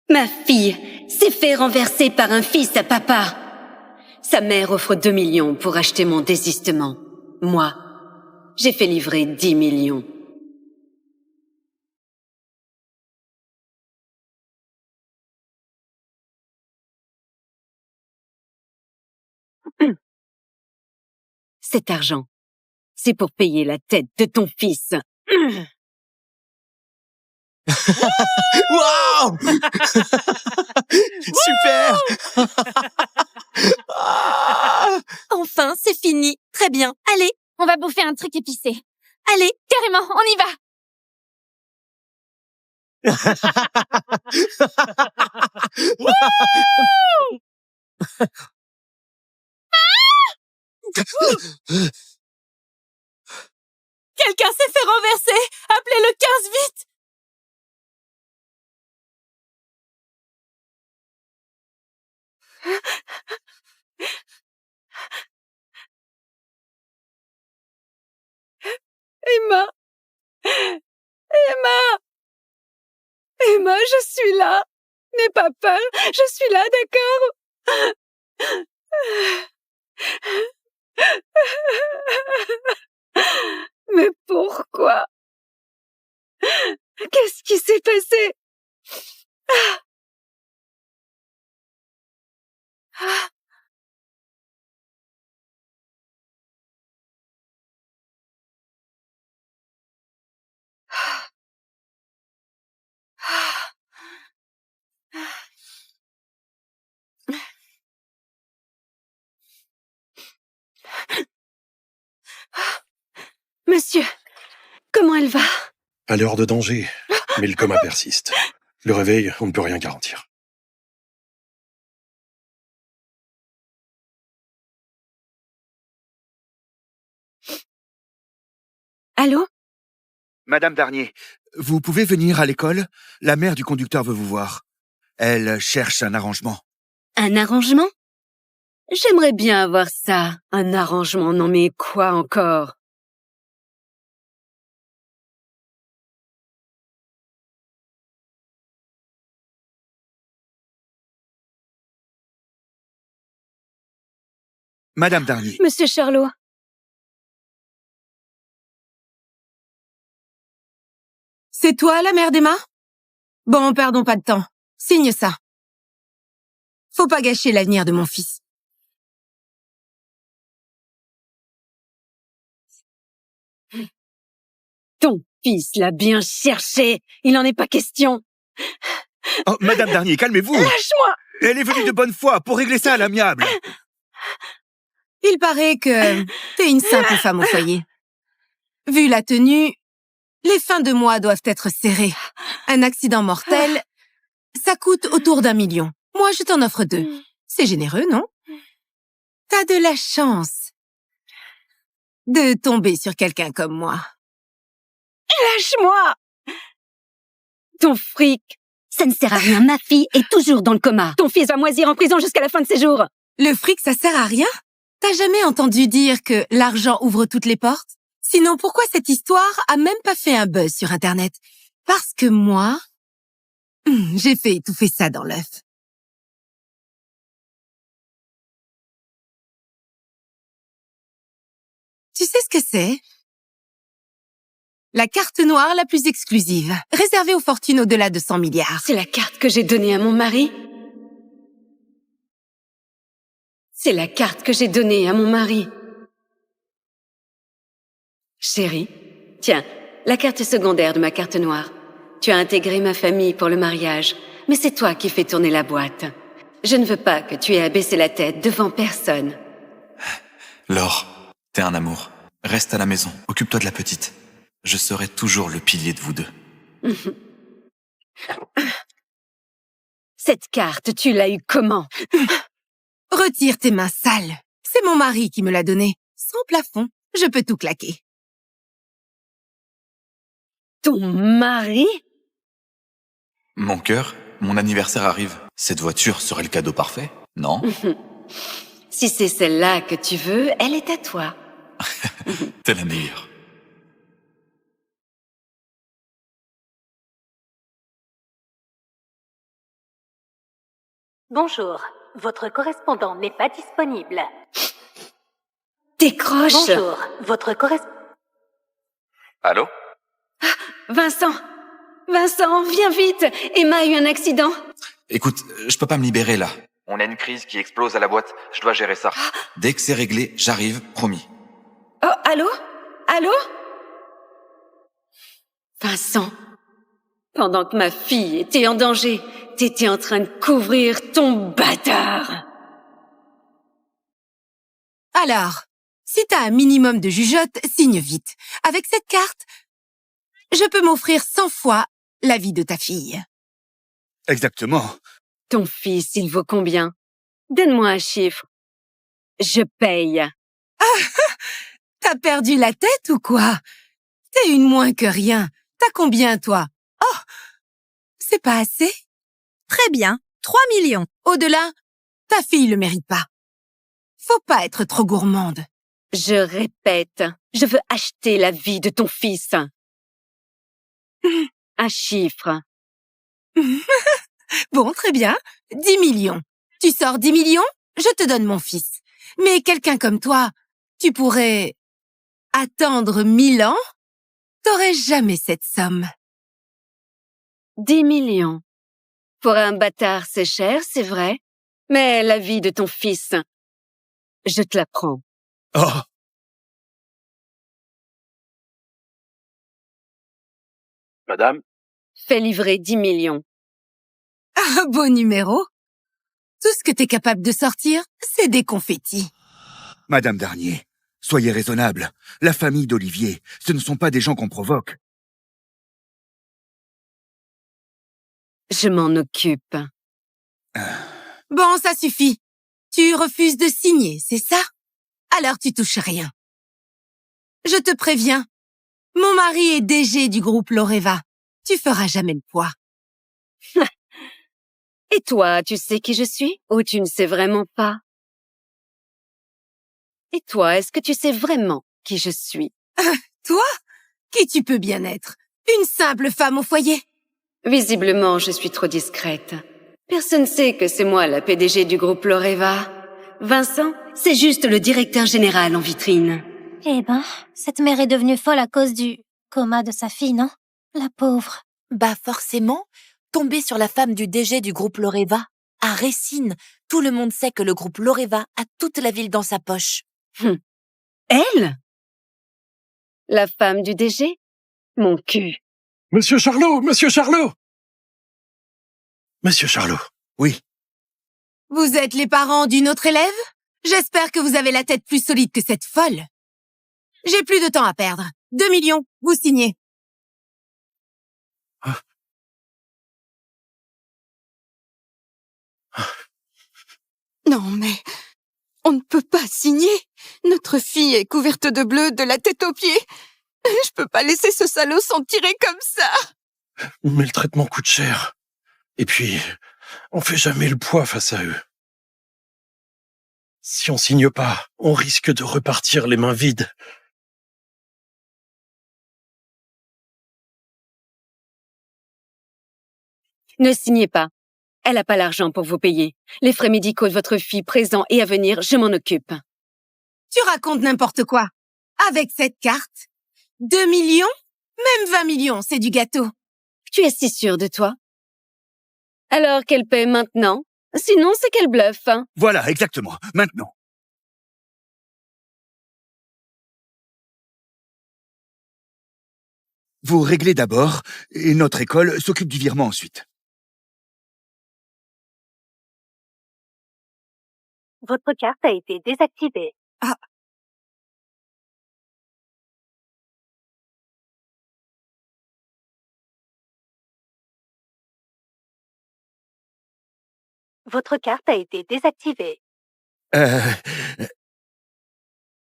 Ma fille s'est fait renverser par un fils à papa. Sa mère offre 2 millions pour acheter mon désistement. Moi, j'ai fait livrer 10 millions. Cet argent, c'est pour payer la tête de ton fils. Waouh! Super! Ah! Enfin, c'est fini. Très bien. Allez, on va bouffer un truc épicé. Allez, carrément, on y va. Quelqu'un s'est fait renverser. Appelez le 15 vite. Emma! Emma! Emma, je suis là. N'aie pas peur, je suis là, d'accord? Mais pourquoi? Qu'est-ce qui s'est passé? Monsieur, comment elle va? Elle est hors de danger, mais le coma persiste. Le réveil, on ne peut rien garantir. Allô? Madame Darnier, vous pouvez venir à l'école? La mère du conducteur veut vous voir. Elle cherche un arrangement. Un arrangement? J'aimerais bien avoir ça. Un arrangement, non mais quoi encore? Madame Darnier. Monsieur Charlot. C'est toi, la mère d'Emma? Bon, perdons pas de temps. Signe ça. Faut pas gâcher l'avenir de mon fils. Ton fils l'a bien cherché. Il n'en est pas question. Oh, Madame Darnier, calmez-vous. Lâche-moi! Elle est venue de bonne foi pour régler ça à l'amiable. Il paraît que t'es une simple femme au foyer. Vu la tenue, les fins de mois doivent être serrées. Un accident mortel, ça coûte autour d'1 million. Moi, je t'en offre 2. C'est généreux, non? T'as de la chance de tomber sur quelqu'un comme moi. Lâche-moi! Ton fric, ça ne sert à rien. Ma fille est toujours dans le coma. Ton fils va moisir en prison jusqu'à la fin de ses jours. Le fric, ça sert à rien? T'as jamais entendu dire que l'argent ouvre toutes les portes? Sinon, pourquoi cette histoire a même pas fait un buzz sur Internet? Parce que moi, j'ai fait étouffer ça dans l'œuf. Tu sais ce que c'est? La carte noire la plus exclusive, réservée aux fortunes au-delà de 100 milliards. C'est la carte que j'ai donnée à mon mari. C'est la carte que j'ai donnée à mon mari. Chérie, tiens, la carte secondaire de ma carte noire. Tu as intégré ma famille pour le mariage, mais c'est toi qui fais tourner la boîte. Je ne veux pas que tu aies à baisser la tête devant personne. Laure, t'es un amour. Reste à la maison, occupe-toi de la petite. Je serai toujours le pilier de vous deux. Cette carte, tu l'as eue comment? Retire tes mains sales. C'est mon mari qui me l'a donnée. Sans plafond, je peux tout claquer. Ton mari? Mon cœur, mon anniversaire arrive. Cette voiture serait le cadeau parfait, non? Si c'est celle-là que tu veux, elle est à toi. T'es la meilleure. Bonjour, votre correspondant n'est pas disponible. Décroche. Bonjour, votre correspondant... Allô? Vincent! Vincent, viens vite! Emma a eu un accident. Écoute, je peux pas me libérer là. On a une crise qui explose à la boîte, je dois gérer ça. Dès que c'est réglé, j'arrive, promis. Oh, allô? Allô? Vincent, pendant que ma fille était en danger, t'étais en train de couvrir ton bâtard. Alors, si t'as un minimum de jugeote, signe vite. Avec cette carte, je peux m'offrir 100 fois la vie de ta fille. Exactement. Ton fils, il vaut combien? Donne-moi un chiffre. Je paye. T'as perdu la tête ou quoi? T'es une moins que rien. T'as combien, toi? Oh, c'est pas assez? Très bien. 3 millions. Au-delà, ta fille le mérite pas. Faut pas être trop gourmande. Je répète, je veux acheter la vie de ton fils. Un chiffre. Bon, très bien. 10 millions. Tu sors 10 millions, je te donne mon fils. Mais quelqu'un comme toi, tu pourrais attendre 1000 ans? T'aurais jamais cette somme. 10 millions. Pour un bâtard, c'est cher, c'est vrai. Mais la vie de ton fils, je te la prends. Oh, Madame? Fais livrer 10 millions. Ah, beau numéro. Tout ce que t'es capable de sortir, c'est des confettis. Madame Darnier, soyez raisonnable. La famille d'Olivier, ce ne sont pas des gens qu'on provoque. Je m'en occupe. Bon, ça suffit. Tu refuses de signer, c'est ça? Alors tu touches rien. Je te préviens, mon mari est DG du groupe Loreva. Tu feras jamais le poids. Et toi, tu sais qui je suis? Ou tu ne sais vraiment pas? Et toi, est-ce que tu sais vraiment qui je suis? Toi? Qui tu peux bien être? Une simple femme au foyer? Visiblement, je suis trop discrète. Personne ne sait que c'est moi la PDG du groupe Loreva. Vincent, c'est juste le directeur général en vitrine. Eh ben, cette mère est devenue folle à cause du coma de sa fille, non? La pauvre. Bah forcément, tomber sur la femme du DG du groupe Loreva. À Racine, tout le monde sait que le groupe Loreva a toute la ville dans sa poche. Elle? La femme du DG? Mon cul. Monsieur Charlot! Monsieur Charlot! Monsieur Charlot. Oui, Vous êtes les parents d'une autre élève? J'espère que vous avez la tête plus solide que cette folle. J'ai plus de temps à perdre. 2 millions, vous signez. Non, mais on ne peut pas signer. Notre fille est couverte de bleu de la tête aux pieds. Je peux pas laisser ce salaud s'en tirer comme ça. Mais le traitement coûte cher. Et puis, on fait jamais le poids face à eux. Si on signe pas, on risque de repartir les mains vides. Ne signez pas. Elle n'a pas l'argent pour vous payer. Les frais médicaux de votre fille présents et à venir, je m'en occupe. Tu racontes n'importe quoi. Avec cette carte, 2 millions? Même 20 millions, c'est du gâteau. Tu es si sûre de toi? Alors qu'elle paie maintenant? Sinon, c'est qu'elle bluffe. Hein. voilà, exactement. Maintenant. Vous réglez d'abord, et notre école s'occupe du virement ensuite. Votre carte a été désactivée. Votre carte a été désactivée.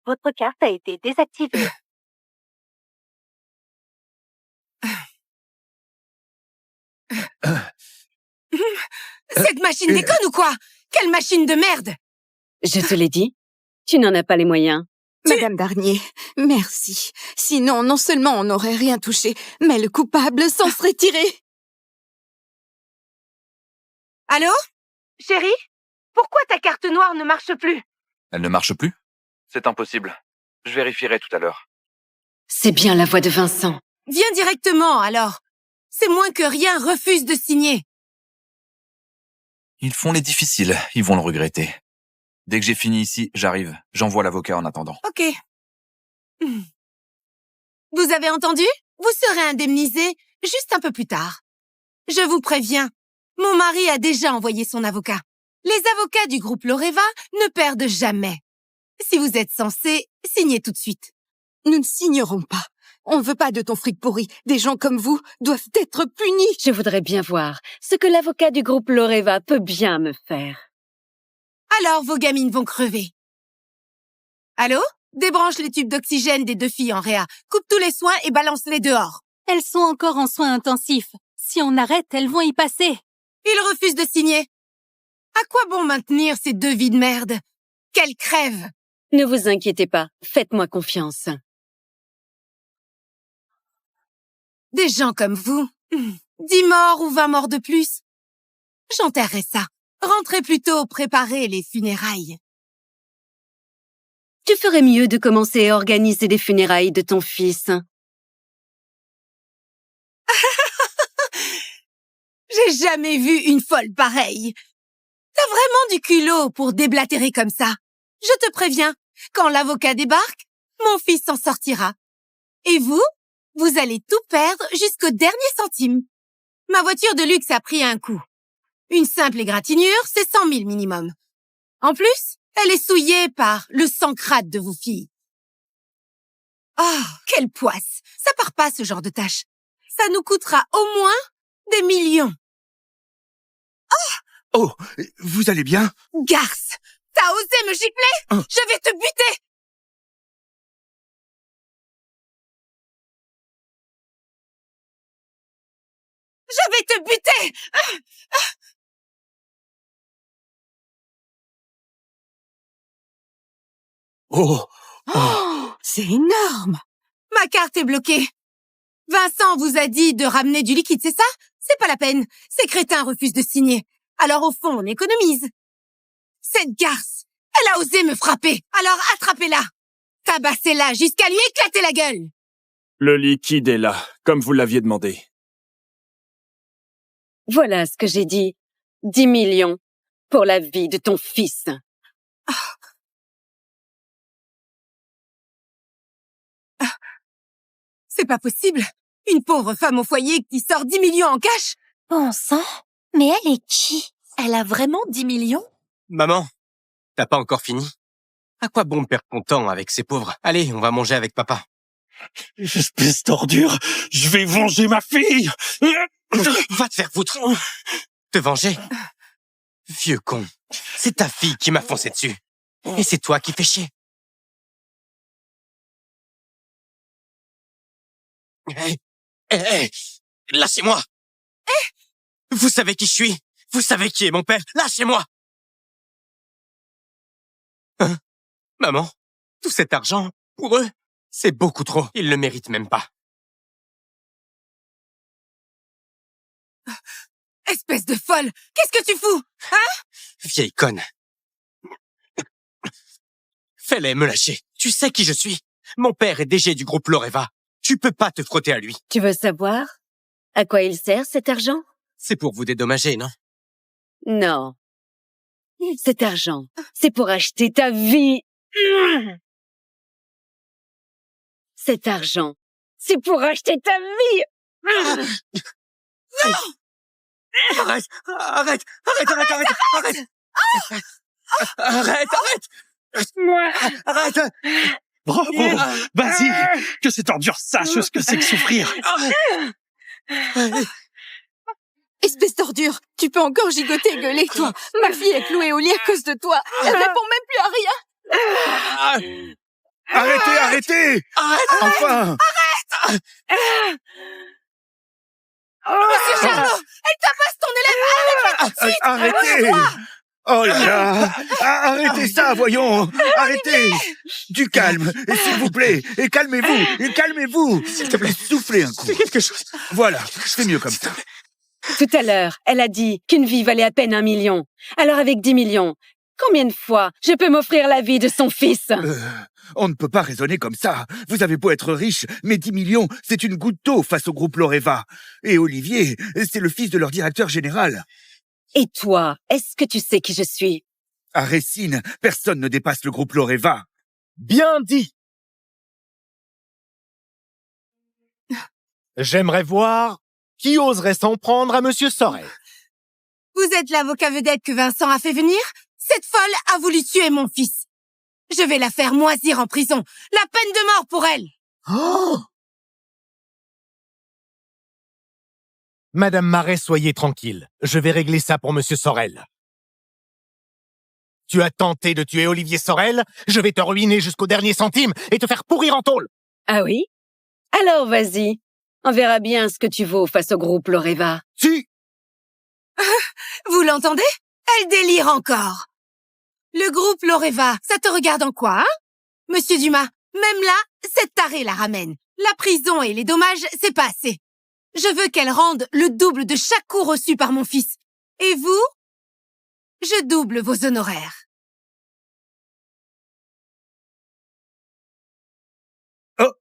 Votre carte a été désactivée. Cette machine déconne ou quoi? Quelle machine de merde! Je te l'ai dit, tu n'en as pas les moyens. Madame Darnier, merci. Sinon, non seulement on n'aurait rien touché, mais le coupable s'en serait tiré. Allô? Chérie, pourquoi ta carte noire ne marche plus? Elle ne marche plus? C'est impossible. Je vérifierai tout à l'heure. C'est bien la voix de Vincent. Viens directement, alors. C'est moins que rien refuse de signer. Ils font les difficiles, ils vont le regretter. Dès que j'ai fini ici, j'arrive. J'envoie l'avocat en attendant. Ok. Vous avez entendu? Vous serez indemnisé juste un peu plus tard. Je vous préviens, mon mari a déjà envoyé son avocat. Les avocats du groupe Loreva ne perdent jamais. Si vous êtes censé, signez tout de suite. Nous ne signerons pas. On ne veut pas de ton fric pourri. Des gens comme vous doivent être punis. Je voudrais bien voir ce que l'avocat du groupe Loreva peut bien me faire. Alors vos gamines vont crever. Allô? Débranche les tubes d'oxygène des 2 filles en réa. Coupe tous les soins et balance-les dehors. Elles sont encore en soins intensifs. Si on arrête, elles vont y passer. Ils refusent de signer. À quoi bon maintenir ces 2 vies de merde? Qu'elles crèvent! Ne vous inquiétez pas, faites-moi confiance. Des gens comme vous, 10 morts ou 20 morts de plus. J'enterrerai ça. Rentrez plutôt préparer les funérailles. Tu ferais mieux de commencer à organiser les funérailles de ton fils. J'ai jamais vu une folle pareille. T'as vraiment du culot pour déblatérer comme ça. Je te préviens, quand l'avocat débarque, mon fils s'en sortira. Et vous, vous allez tout perdre jusqu'au dernier centime. Ma voiture de luxe a pris un coup. Une simple égratignure, c'est 100 000 minimum. En plus, elle est souillée par le sang crade de vos filles. Oh, quelle poisse! Ça part pas, ce genre de tâche. Ça nous coûtera au moins des millions. Oh, vous allez bien? Garce! T'as osé me gifler? Je vais te buter! Je vais te buter! Oh, Oh, c'est énorme. Ma carte est bloquée. Vincent vous a dit de ramener du liquide, c'est ça? C'est pas la peine. Ces crétins refusent de signer. Alors au fond, on économise. Cette garce, elle a osé me frapper. Alors attrapez-la. Tabassez-la jusqu'à lui éclater la gueule. le liquide est là, comme vous l'aviez demandé. Voilà ce que j'ai dit. 10 millions pour la vie de ton fils. C'est pas possible. Une pauvre femme au foyer qui sort 10 millions en cash. Bon sang, mais elle est qui? Elle a vraiment 10 millions? Maman, t'as pas encore fini? À quoi bon perdre ton temps avec ces pauvres? Allez, on va manger avec papa. Espèce d'ordure, je vais venger ma fille. Va te faire foutre. Te venger? Vieux con. C'est ta fille qui m'a foncé dessus. Et c'est toi qui fais chier. Hé, lâchez-moi. Vous savez qui je suis? Vous savez qui est mon père? Lâchez-moi. Hein? Maman, tout cet argent, pour eux, c'est beaucoup trop. Ils le méritent même pas. Espèce de folle. Qu'est-ce que tu fous? Hein? Vieille conne. Fais-les me lâcher. Tu sais qui je suis. Mon père est DG du groupe Loreva. Tu peux pas te frotter à lui. Tu veux savoir à quoi il sert cet argent? C'est pour vous dédommager, non? Non. Cet argent, c'est pour acheter ta vie. Cet argent, c'est pour acheter ta vie. Arrête! Arrête! Arrête! Arrête! Arrête! Arrête! Arrête! Arrête! Arrête! Bravo, vas-y, que cette ordure sache ce que c'est que souffrir. Espèce d'ordure, tu peux encore gigoter et gueuler, toi. Ma fille est clouée au lit à cause de toi. Elle répond même plus à rien. Arrêtez, arrêtez! Enfin! Monsieur Charlot, elle tabasse ton élève. Arrête-la tout de suite. Arrêtez! Oh là là! Arrêtez ça, voyons! Arrêtez! Du calme, et s'il vous plaît! Et calmez-vous! Et calmez-vous! S'il te plaît. Soufflez un coup. Fais quelque chose. Voilà, c'est mieux comme ça. Tout à l'heure, elle a dit qu'une vie valait à peine 1 million. Alors avec 10 millions, combien de fois je peux m'offrir la vie de son fils? On ne peut pas raisonner comme ça. Vous avez beau être riche, mais 10 millions, c'est une goutte d'eau face au groupe Loreva. Et Olivier, c'est le fils de leur directeur général. Et toi, est-ce que tu sais qui je suis? À Racine, personne ne dépasse le groupe Loreva. Bien dit. J'aimerais voir qui oserait s'en prendre à Monsieur Sorel. Vous êtes l'avocat vedette que Vincent a fait venir? Cette folle a voulu tuer mon fils. Je vais la faire moisir en prison. La peine de mort pour elle. Oh! Madame Marais, soyez tranquille. Je vais régler ça pour Monsieur Sorel. Tu as tenté de tuer Olivier Sorel? Je vais te ruiner jusqu'au dernier centime et te faire pourrir en tôle. Ah oui? Alors vas-y. On verra bien ce que tu vaux face au groupe Loreva. Si! Vous l'entendez? Elle délire encore. Le groupe Loreva, ça te regarde en quoi, hein? Monsieur Dumas, même là, cette tarée la ramène. La prison et les dommages, c'est pas assez. Je veux qu'elle rende le double de chaque coup reçu par mon fils. Et vous? Je double vos honoraires. Oh!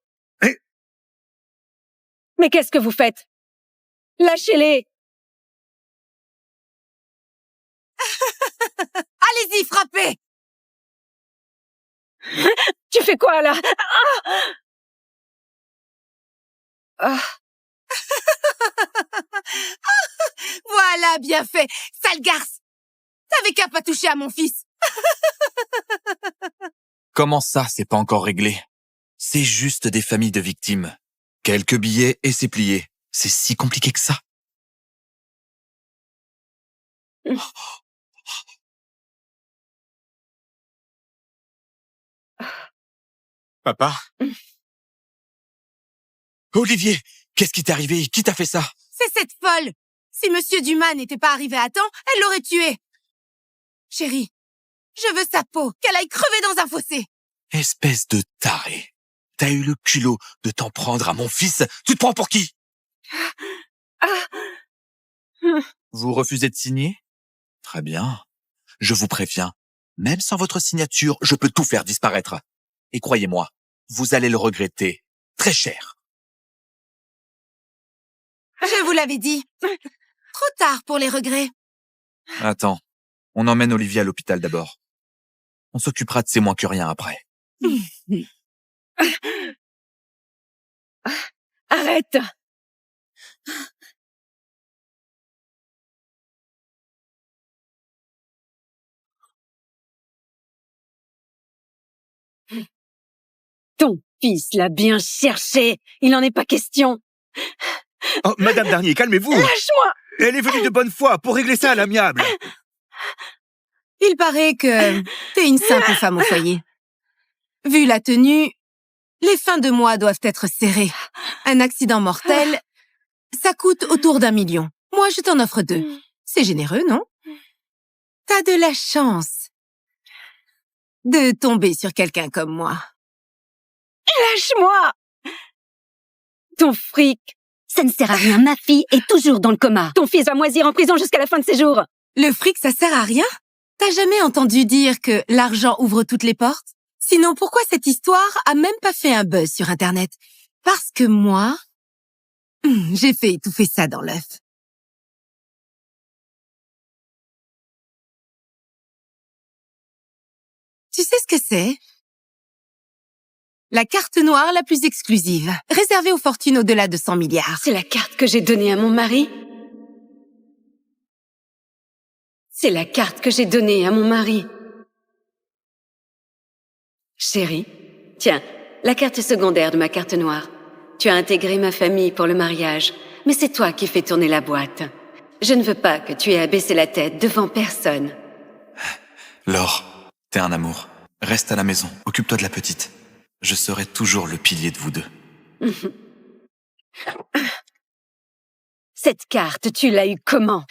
Mais qu'est-ce que vous faites? Lâchez-les! Allez-y, frappez! Tu fais quoi, là? Ah! Voilà, bien fait, sale garce! T'avais qu'à pas toucher à mon fils! Comment ça, c'est pas encore réglé? C'est juste des familles de victimes. Quelques billets et c'est plié. C'est si compliqué que ça. Papa? Olivier, qu'est-ce qui t'est arrivé? Qui t'a fait ça? C'est cette folle! Si Monsieur Dumas n'était pas arrivé à temps, elle l'aurait tué! Chérie, je veux sa peau, qu'elle aille crever dans un fossé! Espèce de taré. T'as eu le culot de t'en prendre à mon fils. Tu te prends pour qui? Vous refusez de signer? Très bien. Je vous préviens, même sans votre signature, je peux tout faire disparaître. Et croyez-moi, vous allez le regretter très cher. Je vous l'avais dit. Trop tard pour les regrets. Attends, on emmène Olivier à l'hôpital d'abord. On s'occupera de ses moins que rien après. Arrête! Ton fils l'a bien cherché. Il n'en est pas question. Oh, Madame Darnier, calmez-vous. Lâche-moi! Elle est venue de bonne foi pour régler ça à l'amiable. Il paraît que t'es une simple femme au foyer. Vu la tenue, les fins de mois doivent être serrées. Un accident mortel, ça coûte autour d'1 million. Moi, je t'en offre 2. C'est généreux, non? T'as de la chance de tomber sur quelqu'un comme moi. Lâche-moi! Ton fric, ça ne sert à rien. Ma fille est toujours dans le coma. Ton fils va moisir en prison jusqu'à la fin de ses jours. Le fric, ça sert à rien? T'as jamais entendu dire que l'argent ouvre toutes les portes? Sinon, pourquoi cette histoire a même pas fait un buzz sur Internet? Parce que moi, j'ai fait étouffer ça dans l'œuf. Tu sais ce que c'est? La carte noire la plus exclusive, réservée aux fortunes au-delà de 100 milliards. C'est la carte que j'ai donnée à mon mari? C'est la carte que j'ai donnée à mon mari. Chérie, tiens, la carte secondaire de ma carte noire. Tu as intégré ma famille pour le mariage, mais c'est toi qui fais tourner la boîte. Je ne veux pas que tu aies à baisser la tête devant personne. Laure, t'es un amour. Reste à la maison, occupe-toi de la petite. Je serai toujours le pilier de vous deux. Cette carte, tu l'as eue comment?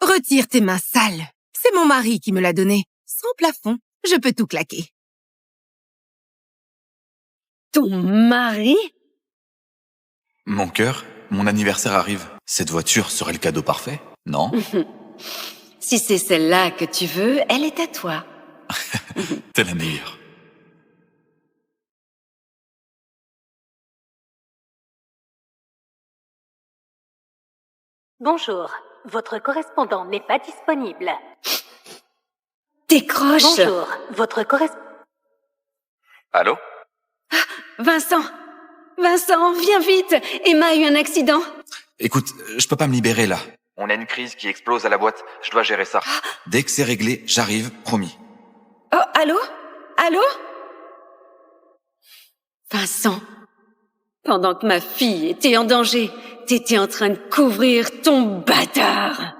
Retire tes mains sales. C'est mon mari qui me l'a donnée. Sans plafond, je peux tout claquer. Ton mari? Mon cœur, mon anniversaire arrive. Cette voiture serait le cadeau parfait, non? Si c'est celle-là que tu veux, elle est à toi. T'es la meilleure. Bonjour, votre correspondant n'est pas disponible. Décroche! Bonjour, votre correspondant... Allô? Vincent! Vincent, viens vite! Emma a eu un accident! Écoute, je peux pas me libérer là. On a une crise qui explose à la boîte. Je dois gérer ça. Dès que c'est réglé, j'arrive, promis. Oh, allô? Allô? Vincent, pendant que ma fille était en danger, t'étais en train de couvrir ton bâtard!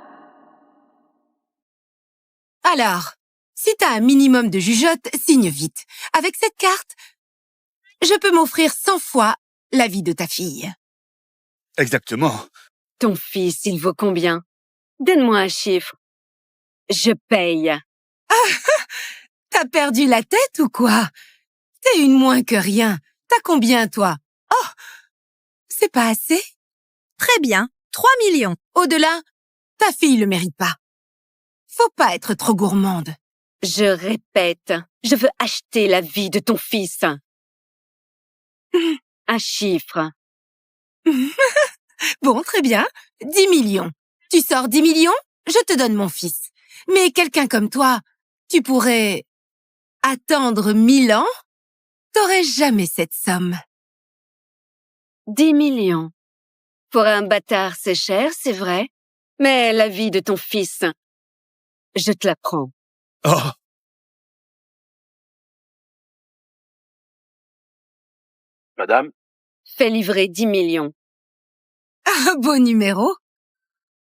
Alors, si t'as un minimum de jugeote, signe vite. Avec cette carte, je peux m'offrir 100 fois la vie de ta fille. Exactement. Ton fils, il vaut combien? Donne-moi un chiffre. Je paye. T'as perdu la tête ou quoi? T'es une moins que rien. T'as combien, toi? Oh, c'est pas assez? Très bien, 3 millions. Au-delà, ta fille le mérite pas. Faut pas être trop gourmande. Je répète, je veux acheter la vie de ton fils. Un chiffre. Bon, très bien. 10 millions. Tu sors 10 millions, je te donne mon fils. Mais quelqu'un comme toi, tu pourrais attendre 1000 ans? T'aurais jamais cette somme. 10 millions. Pour un bâtard, c'est cher, c'est vrai. Mais la vie de ton fils, je te la prends. Oh, Madame? Fais livrer 10 millions. Ah, beau numéro.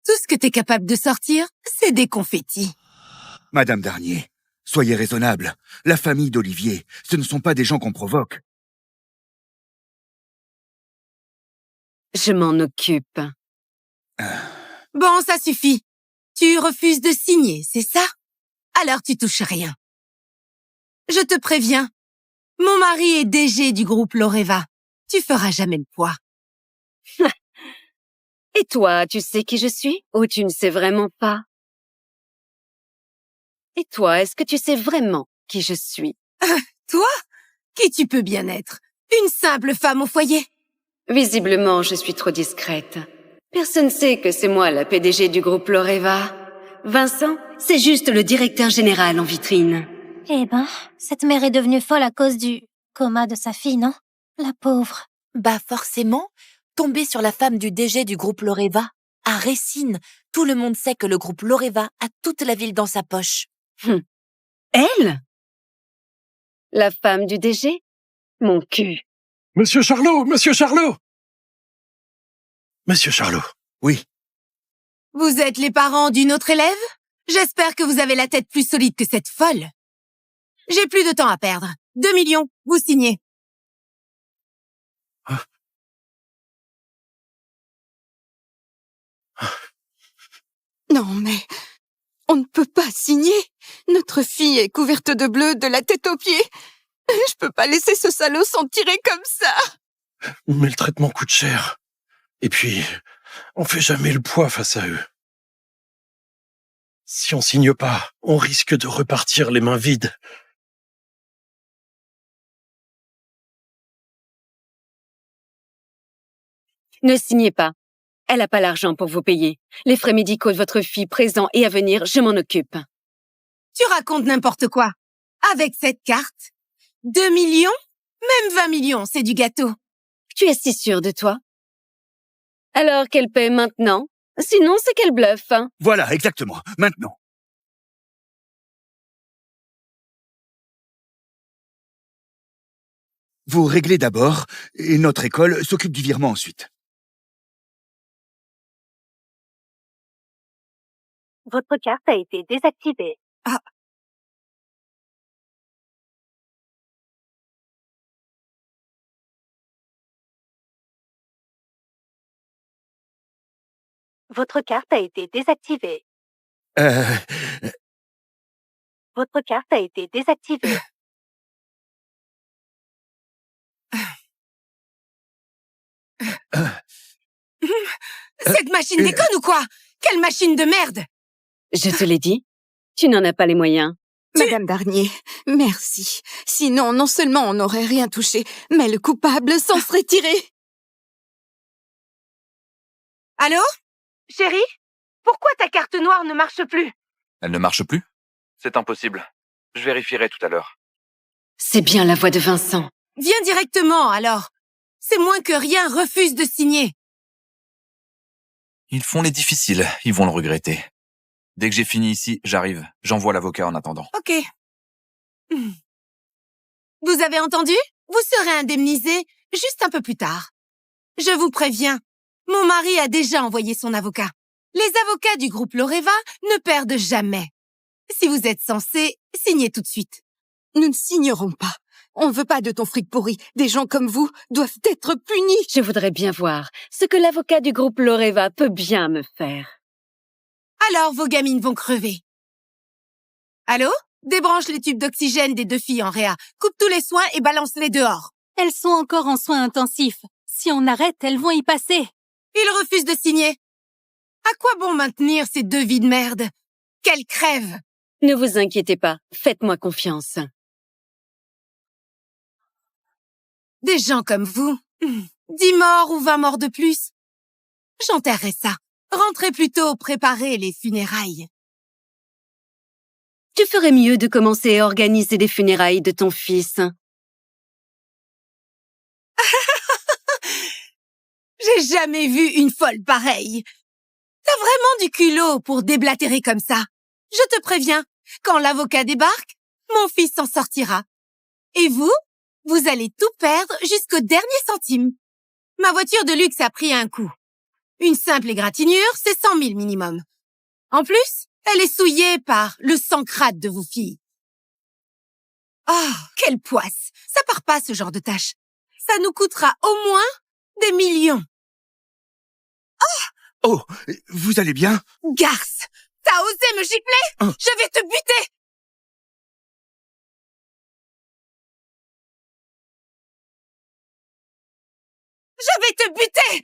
Tout ce que t'es capable de sortir, c'est des confettis. Madame Darnier, soyez raisonnable. La famille d'Olivier, ce ne sont pas des gens qu'on provoque. Je m'en occupe. Bon, ça suffit. Tu refuses de signer, c'est ça? Alors tu touches rien. Je te préviens, mon mari est DG du groupe Loreva. Tu feras jamais le poids. Et toi, tu sais qui je suis? Ou tu ne sais vraiment pas? Et toi, est-ce que tu sais vraiment qui je suis? Toi? Qui tu peux bien être? Une simple femme au foyer? Visiblement, je suis trop discrète. Personne sait que c'est moi la PDG du groupe Loreva. Vincent, c'est juste le directeur général en vitrine. Eh ben, cette mère est devenue folle à cause du coma de sa fille, non? La pauvre. Bah forcément, tomber sur la femme du DG du groupe Loreva. À Racine, tout le monde sait que le groupe Loreva a toute la ville dans sa poche. Elle? La femme du DG? Mon cul. Monsieur Charlot! Monsieur Charlot! Monsieur Charlot. Oui. Vous êtes les parents d'une autre élève? J'espère que vous avez la tête plus solide que cette folle. J'ai plus de temps à perdre. 2 millions, vous signez. Non, mais on ne peut pas signer. Notre fille est couverte de bleu de la tête aux pieds. Je peux pas laisser ce salaud s'en tirer comme ça. Mais le traitement coûte cher. Et puis, on fait jamais le poids face à eux. Si on signe pas, on risque de repartir les mains vides. Ne signez pas. Elle n'a pas l'argent pour vous payer. Les frais médicaux de votre fille présents et à venir, je m'en occupe. Tu racontes n'importe quoi. Avec cette carte, 2 millions? Même 20 millions, c'est du gâteau. Tu es si sûre de toi? Alors qu'elle paie maintenant? Sinon, c'est qu'elle bluffe. Voilà, exactement. Maintenant. Vous réglez d'abord, et notre école s'occupe du virement ensuite. Votre carte a été désactivée. Ah. Votre carte a été désactivée. Votre carte a été désactivée. Cette machine déconne ou quoi? Quelle machine de merde! Je te l'ai dit, tu n'en as pas les moyens. Madame Darnier, merci. Sinon, non seulement on n'aurait rien touché, mais le coupable s'en serait tiré. Allô? Chérie, pourquoi ta carte noire ne marche plus? Elle ne marche plus? C'est impossible. Je vérifierai tout à l'heure. C'est bien la voix de Vincent. Viens directement, alors. C'est moins que rien, refuse de signer. Ils font les difficiles, ils vont le regretter. Dès que j'ai fini ici, j'arrive. J'envoie l'avocat en attendant. Ok. Vous avez entendu? Vous serez indemnisé juste un peu plus tard. Je vous préviens, mon mari a déjà envoyé son avocat. Les avocats du groupe Loreva ne perdent jamais. Si vous êtes censé, signez tout de suite. Nous ne signerons pas. On ne veut pas de ton fric pourri. Des gens comme vous doivent être punis. Je voudrais bien voir ce que l'avocat du groupe Loreva peut bien me faire. Alors vos gamines vont crever. Allô? Débranche les tubes d'oxygène des 2 filles en réa. Coupe tous les soins et balance-les dehors. Elles sont encore en soins intensifs. Si on arrête, elles vont y passer. Ils refusent de signer. À quoi bon maintenir ces 2 vies de merde? Qu'elles crèvent! Ne vous inquiétez pas, faites-moi confiance. Des gens comme vous, 10 morts ou 20 morts de plus. J'enterrerai ça. Rentrez plutôt préparer les funérailles. Tu ferais mieux de commencer à organiser les funérailles de ton fils. J'ai jamais vu une folle pareille. T'as vraiment du culot pour déblatérer comme ça. Je te préviens, quand l'avocat débarque, mon fils s'en sortira. Et vous, vous allez tout perdre jusqu'au dernier centime. Ma voiture de luxe a pris un coup. Une simple égratignure, c'est 100 000 minimum. En plus, elle est souillée par le sang crade de vos filles. Oh, quelle poisse! Ça part pas, ce genre de tâche. Ça nous coûtera au moins des millions. Oh, vous allez bien? Garce! T'as osé me gifler? Je vais te buter! Je vais te buter!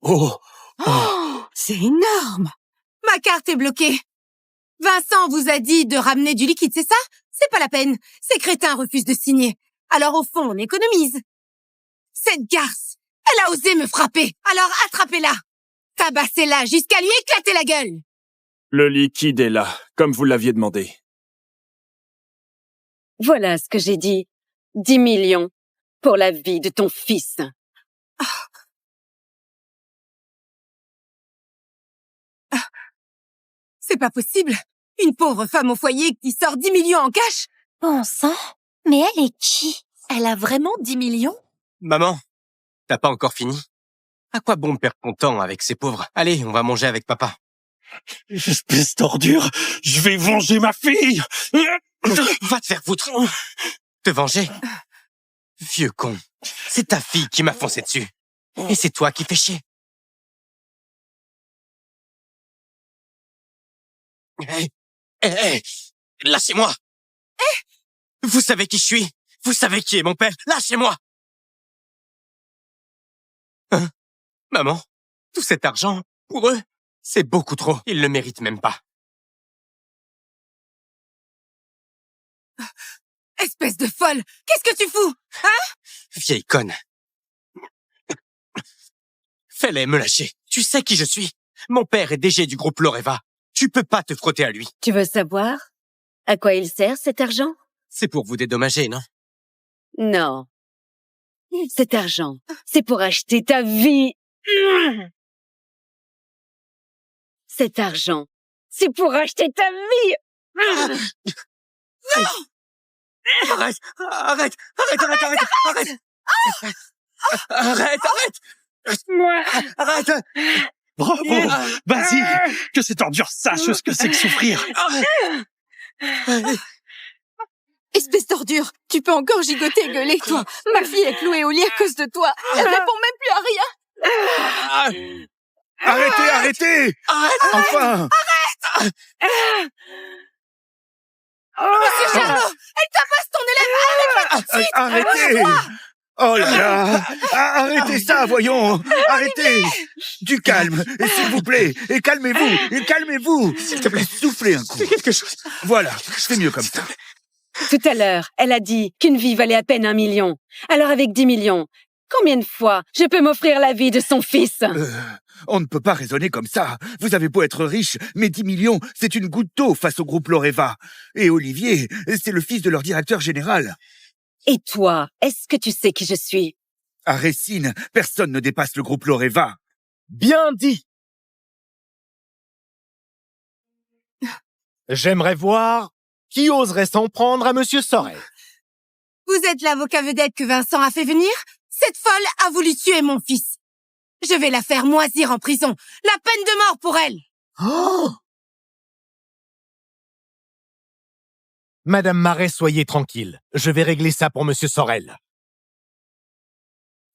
Oh, c'est énorme! Ma carte est bloquée. Vincent vous a dit de ramener du liquide, c'est ça? C'est pas la peine. Ces crétins refusent de signer. Alors au fond, on économise. Cette garce, elle a osé me frapper. Alors attrapez-la. Tabassez-la jusqu'à lui éclater la gueule. Le liquide est là, comme vous l'aviez demandé. Voilà ce que j'ai dit. 10 millions pour la vie de ton fils. C'est pas possible. Une pauvre femme au foyer qui sort 10 millions en cash. Bon sang, mais elle est qui? Elle a vraiment 10 millions? Maman, t'as pas encore fini? À quoi bon perdre ton temps avec ces pauvres? Allez, on va manger avec papa. Espèce d'ordure, je vais venger ma fille! Va te faire foutre! Te venger? Vieux con, c'est ta fille qui m'a foncé dessus. Et c'est toi qui fais chier. Hé, lâchez-moi! Vous savez qui je suis? Vous savez qui est mon père? Lâchez-moi! Hein? Maman, tout cet argent, pour eux, c'est beaucoup trop. Ils le méritent même pas. Espèce de folle! Qu'est-ce que tu fous? Hein? Vieille conne. Fais-les me lâcher. Tu sais qui je suis. Mon père est DG du groupe Loreva. Tu peux pas te frotter à lui. Tu veux savoir à quoi il sert cet argent? C'est pour vous dédommager, non? Non. Cet argent, c'est pour acheter ta vie. Cet argent, c'est pour acheter ta vie. Non! Arrête! Arrête! Arrête! Arrête! Arrête! Arrête! Arrête! Moi. Arrête! Bravo! Vas-y! Que cette ordure sache ce que c'est que souffrir! Espèce d'ordure, tu peux encore gigoter et gueuler, toi. Ma fille est clouée au lit à cause de toi. Elle répond même plus à rien. Arrêtez, arrêtez! Enfin! Monsieur Charlot, elle tabasse ton Enlève-la tout de suite. Arrêtez! Oh là là! Arrêtez ça, voyons! Arrêtez! Du calme, et s'il vous plaît! Et calmez-vous! Et calmez-vous! S'il te plaît. Soufflez un coup. Fais quelque chose. Voilà, c'est mieux comme ça. Tout à l'heure, elle a dit qu'une vie valait à peine 1 million. Alors avec 10 millions, combien de fois je peux m'offrir la vie de son fils? On ne peut pas raisonner comme ça. Vous avez beau être riche, mais 10 millions, c'est une goutte d'eau face au groupe Loreva. Et Olivier, c'est le fils de leur directeur général. Et toi, est-ce que tu sais qui je suis? À Racine, personne ne dépasse le groupe Loreva. Bien dit. J'aimerais voir qui oserait s'en prendre à Monsieur Sorel. Vous êtes l'avocat vedette que Vincent a fait venir? Cette folle a voulu tuer mon fils. Je vais la faire moisir en prison. La peine de mort pour elle. Oh! Madame Marais, soyez tranquille. Je vais régler ça pour Monsieur Sorel.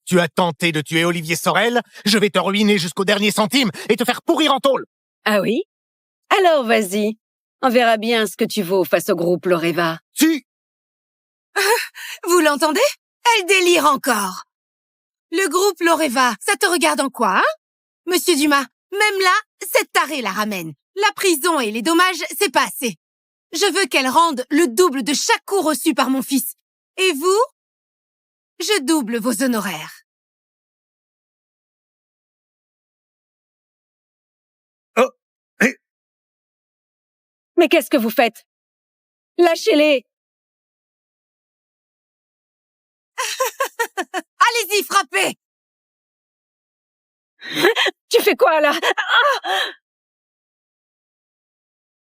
Tu as tenté de tuer Olivier Sorel, je vais te ruiner jusqu'au dernier centime et te faire pourrir en tôle. Ah oui? Alors vas-y. On verra bien ce que tu vaux face au groupe Loreva. Vous l'entendez? Elle délire encore. Le groupe Loreva, ça te regarde en quoi, hein? Monsieur Dumas, même là, cette tarée la ramène. La prison et les dommages, c'est pas assez. Je veux qu'elle rende le double de chaque coup reçu par mon fils. Et vous? Je double vos honoraires. Oh! Mais qu'est-ce que vous faites? Lâchez-les! Allez-y, frappez! Tu fais quoi, là?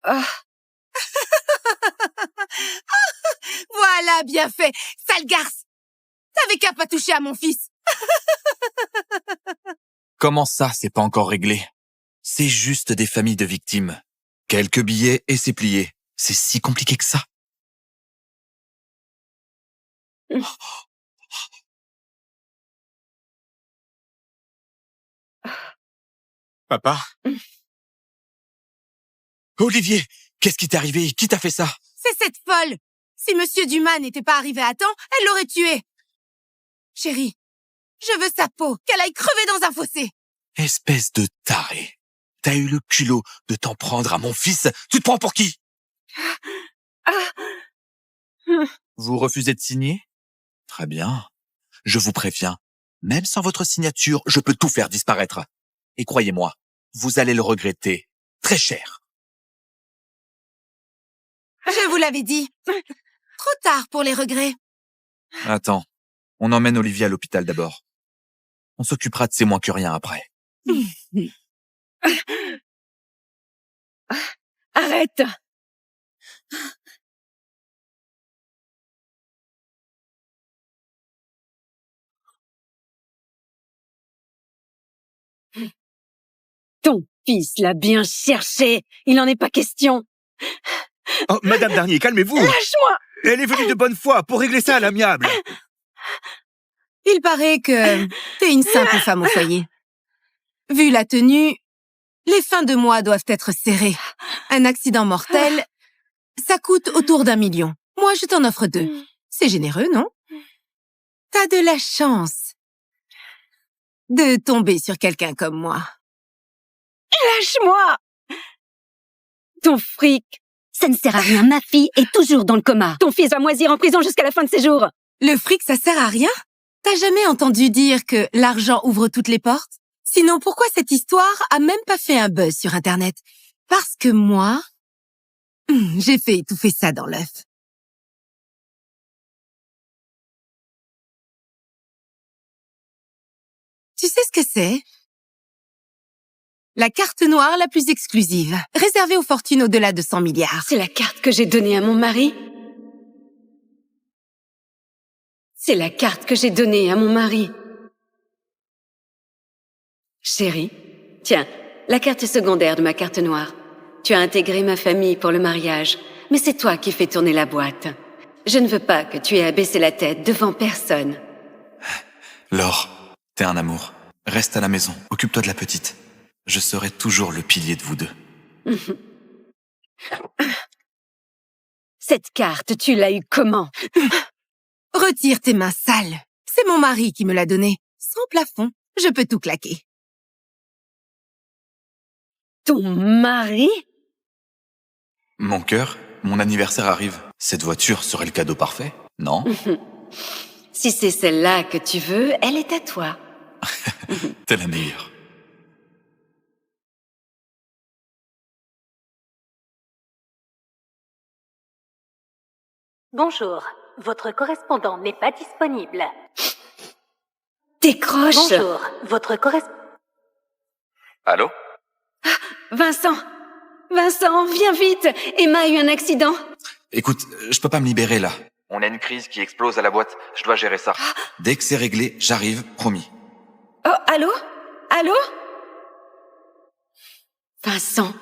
Ah! Voilà, bien fait, sale garce! T'avais qu'à pas toucher à mon fils! Comment ça, c'est pas encore réglé? C'est juste des familles de victimes. Quelques billets et c'est plié. C'est si compliqué que ça. Papa? Olivier, qu'est-ce qui t'est arrivé? Qui t'a fait ça? C'est cette folle! Si Monsieur Dumas n'était pas arrivé à temps, elle l'aurait tué! Chérie, je veux sa peau, qu'elle aille crever dans un fossé! Espèce de taré. T'as eu le culot de t'en prendre à mon fils? Tu te prends pour qui? Vous refusez de signer? Très bien. Je vous préviens, même sans votre signature, je peux tout faire disparaître. Et croyez-moi, vous allez le regretter très cher. Je vous l'avais dit. Trop tard pour les regrets. Attends, on emmène Olivier à l'hôpital d'abord. On s'occupera de ses moins que rien après. Arrête! Ton fils l'a bien cherché. Il n'en est pas question. Oh, Madame Darnier, calmez-vous! Lâche-moi! Elle est venue de bonne foi pour régler ça à l'amiable. Il paraît que t'es une simple femme au foyer. Vu la tenue, les fins de mois doivent être serrées. Un accident mortel, ça coûte autour d'1 million. Moi, je t'en offre 2. C'est généreux, non? T'as de la chance de tomber sur quelqu'un comme moi. Lâche-moi! Ton fric, ça ne sert à rien. Ma fille est toujours dans le coma. Ton fils va moisir en prison jusqu'à la fin de ses jours. Le fric, ça sert à rien? T'as jamais entendu dire que l'argent ouvre toutes les portes? Sinon, pourquoi cette histoire a même pas fait un buzz sur Internet? Parce que moi, j'ai fait étouffer ça dans l'œuf. Tu sais ce que c'est? La carte noire la plus exclusive, réservée aux fortunes au-delà de 100 milliards. C'est la carte que j'ai donnée à mon mari. C'est la carte que j'ai donnée à mon mari. Chérie, tiens, la carte secondaire de ma carte noire. Tu as intégré ma famille pour le mariage, mais c'est toi qui fais tourner la boîte. Je ne veux pas que tu aies à baisser la tête devant personne. Laure, t'es un amour. Reste à la maison, occupe-toi de la petite. Je serai toujours le pilier de vous deux. Cette carte, tu l'as eue comment? Retire tes mains sales. C'est mon mari qui me l'a donnée. Sans plafond, je peux tout claquer. Ton mari? Mon cœur, mon anniversaire arrive. Cette voiture serait le cadeau parfait, non? Si c'est celle-là que tu veux, elle est à toi. T'es la meilleure. Bonjour, votre correspondant n'est pas disponible. Décroche! Bonjour, votre correspondant... Allô? Vincent! Vincent, viens vite! Emma a eu un accident. Écoute, je peux pas me libérer là. On a une crise qui explose à la boîte, je dois gérer ça. Dès que c'est réglé, j'arrive, promis. Oh, allô? Allô? Vincent,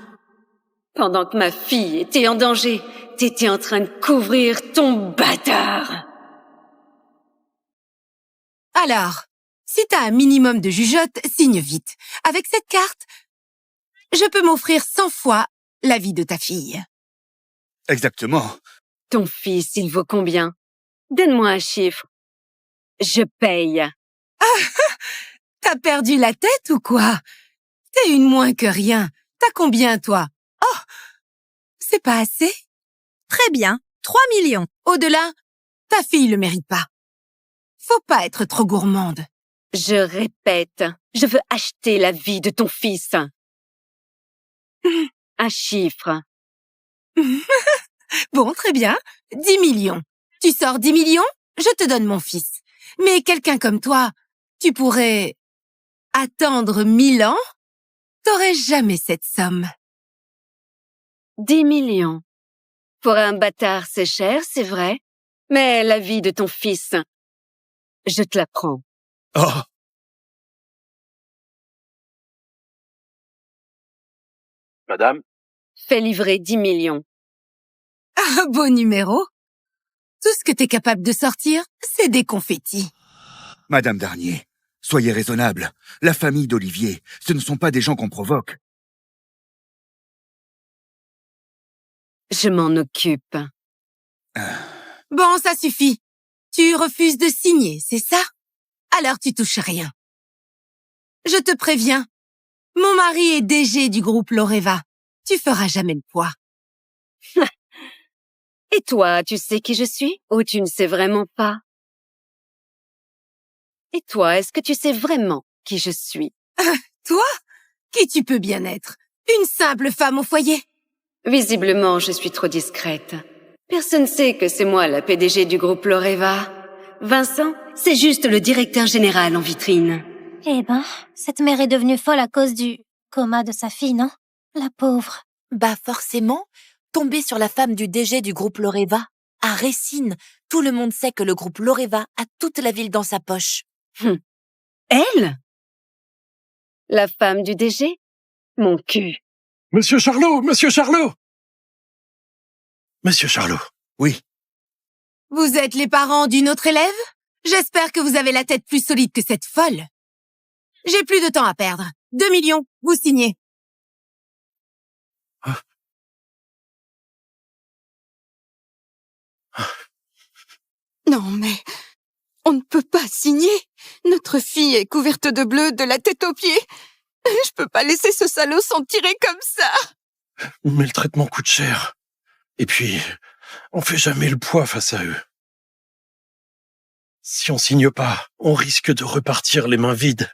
pendant que ma fille était en danger, t'étais en train de couvrir ton bâtard. Alors, si t'as un minimum de jugeote, signe vite. Avec cette carte, je peux m'offrir 100 fois la vie de ta fille. Exactement. Ton fils, il vaut combien? Donne-moi un chiffre. Je paye. T'as perdu la tête ou quoi? T'es une moins que rien. T'as combien, toi? Oh! C'est pas assez? Très bien. 3 millions. Au-delà, ta fille le mérite pas. Faut pas être trop gourmande. Je répète, je veux acheter la vie de ton fils. Un chiffre. Bon, très bien. 10 millions. Tu sors 10 millions, je te donne mon fils. Mais quelqu'un comme toi, tu pourrais attendre 1000 ans? T'aurais jamais cette somme. 10 millions. Pour un bâtard, c'est cher, c'est vrai. Mais la vie de ton fils, je te la prends. Oh! Madame? Fais livrer 10 millions. Ah, beau numéro. Tout ce que t'es capable de sortir, c'est des confettis. Madame Darnier, soyez raisonnable. La famille d'Olivier, ce ne sont pas des gens qu'on provoque. Je m'en occupe. Bon, ça suffit. Tu refuses de signer, c'est ça? Alors tu touches rien. Je te préviens, mon mari est DG du groupe Loreva. Tu feras jamais le poids. Et toi, tu sais qui je suis? Ou tu ne sais vraiment pas? Et toi, est-ce que tu sais vraiment qui je suis? Toi? Qui tu peux bien être? Une simple femme au foyer? Visiblement, je suis trop discrète. Personne ne sait que c'est moi la PDG du groupe Loreva. Vincent, c'est juste le directeur général en vitrine. Eh ben, cette mère est devenue folle à cause du coma de sa fille, non? La pauvre. Bah forcément, tomber sur la femme du DG du groupe Loreva. À Racine, tout le monde sait que le groupe Loreva a toute la ville dans sa poche. Elle? La femme du DG? Mon cul. Monsieur Charlot! Monsieur Charlot! Monsieur Charlot. Oui. Vous êtes les parents d'une autre élève? J'espère que vous avez la tête plus solide que cette folle. J'ai plus de temps à perdre. 2 millions, vous signez. Non, mais on ne peut pas signer. Notre fille est couverte de bleu de la tête aux pieds. Je peux pas laisser ce salaud s'en tirer comme ça. Mais le traitement coûte cher. Et puis, on fait jamais le poids face à eux. Si on signe pas, on risque de repartir les mains vides.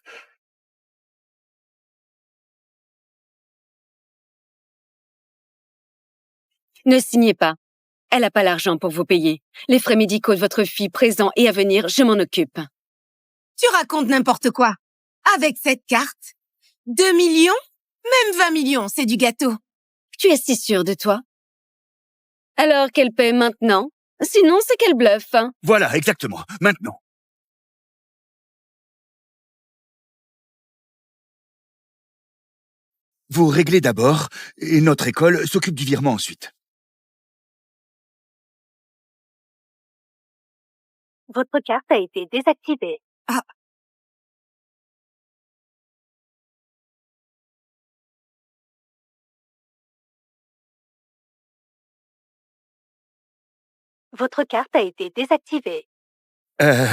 Ne signez pas. Elle n'a pas l'argent pour vous payer. Les frais médicaux de votre fille présents et à venir, je m'en occupe. Tu racontes n'importe quoi. Avec cette carte, 2 millions? Même 20 millions, c'est du gâteau. Tu es si sûre de toi? Alors qu'elle paie maintenant? Sinon, c'est qu'elle bluffe. Hein. Voilà, exactement. Maintenant. Vous réglez d'abord, et notre école s'occupe du virement ensuite. Votre carte a été désactivée. Ah, Votre carte a été désactivée. Euh...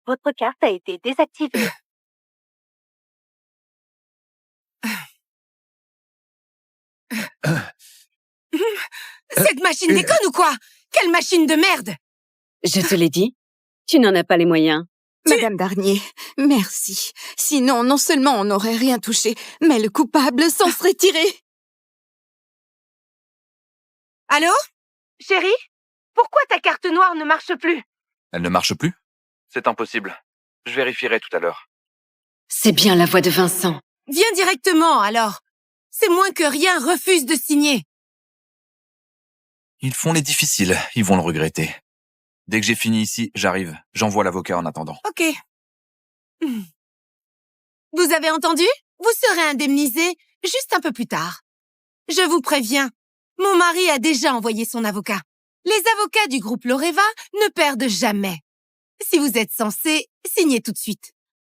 Votre carte a été désactivée. Cette machine déconne ou quoi? Quelle machine de merde! Je te l'ai dit, tu n'en as pas les moyens. Madame Darnier, merci. Sinon, non seulement on n'aurait rien touché, mais le coupable s'en serait tiré. Allô? Chérie, pourquoi ta carte noire ne marche plus? Elle ne marche plus? C'est impossible. Je vérifierai tout à l'heure. C'est bien la voix de Vincent. Viens directement, alors. C'est moins que rien refuse de signer. Ils font les difficiles, ils vont le regretter. Dès que j'ai fini ici, j'arrive. J'envoie l'avocat en attendant. Ok. Vous avez entendu? Vous serez indemnisé juste un peu plus tard. Je vous préviens, mon mari a déjà envoyé son avocat. Les avocats du groupe Loreva ne perdent jamais. Si vous êtes censé, signez tout de suite.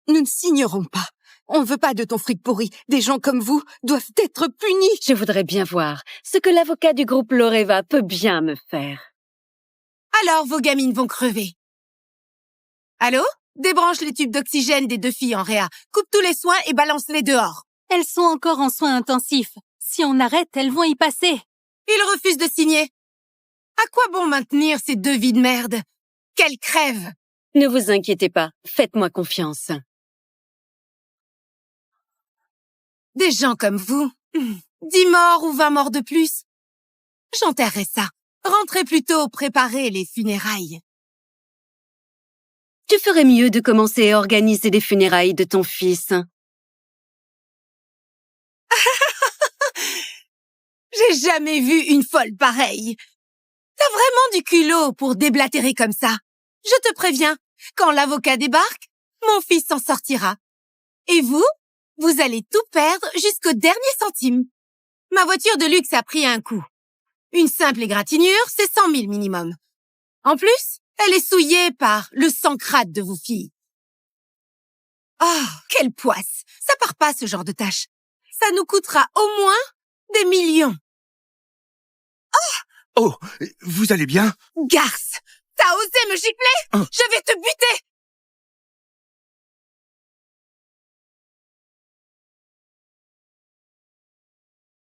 Nous ne signerons pas. On ne veut pas de ton fric pourri. Des gens comme vous doivent être punis. Je voudrais bien voir ce que l'avocat du groupe Loreva peut bien me faire. Alors vos gamines vont crever. Allô? Débranche les tubes d'oxygène des 2 filles en réa. Coupe tous les soins et balance-les dehors. Elles sont encore en soins intensifs. Si on arrête, elles vont y passer. Ils refusent de signer. À quoi bon maintenir ces 2 vies de merde? Qu'elles crèvent! Ne vous inquiétez pas, faites-moi confiance. Des gens comme vous, 10 morts ou 20 morts de plus. J'enterrerai ça. Rentrez plutôt préparer les funérailles. Tu ferais mieux de commencer à organiser les funérailles de ton fils. J'ai jamais vu une folle pareille. T'as vraiment du culot pour déblatérer comme ça. Je te préviens, quand l'avocat débarque, mon fils s'en sortira. Et vous allez tout perdre jusqu'au dernier centime. Ma voiture de luxe a pris un coup. Une simple égratignure, c'est 100 000 minimum. En plus, elle est souillée par le sang crade de vos filles. Oh, quelle poisse! Ça part pas, ce genre de tâche. Ça nous coûtera au moins des millions. Oh, vous allez bien? Garce! T'as osé me gifler? Oh. Je vais te buter!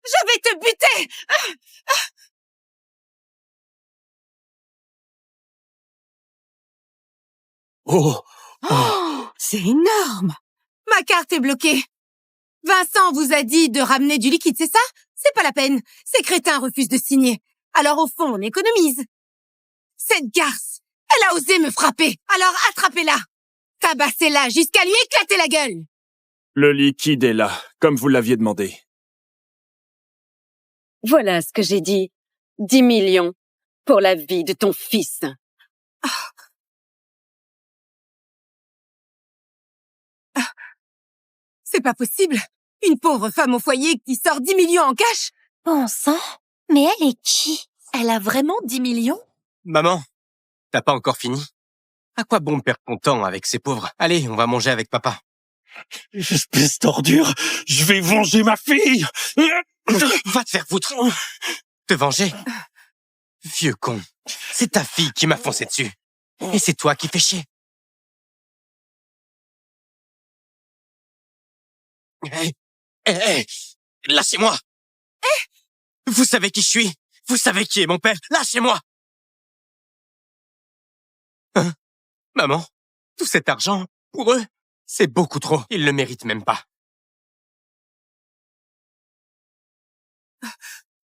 Je vais te buter! Oh, Oh, c'est énorme. Ma carte est bloquée. Vincent vous a dit de ramener du liquide, c'est ça? C'est pas la peine. Ces crétins refusent de signer. Alors au fond, on économise. Cette garce, elle a osé me frapper. Alors attrapez-la. Tabassez-la jusqu'à lui éclater la gueule. Le liquide est là, comme vous l'aviez demandé. Voilà ce que j'ai dit. 10 millions pour la vie de ton fils. C'est pas possible. Une pauvre femme au foyer qui sort 10 millions en cash. Bon sang, mais elle est qui? Elle a vraiment 10 millions? Maman, t'as pas encore fini? À quoi bon perdre ton temps avec ces pauvres? Allez, on va manger avec papa. Espèce d'ordure, je vais venger ma fille! Va te faire foutre! Te venger? Vieux con, c'est ta fille qui m'a foncé dessus. Et c'est toi qui fais chier. Hé, lâchez-moi! Vous savez qui je suis? Vous savez qui est mon père? Lâchez-moi! Hein? Maman, tout cet argent, pour eux, c'est beaucoup trop. Ils le méritent même pas.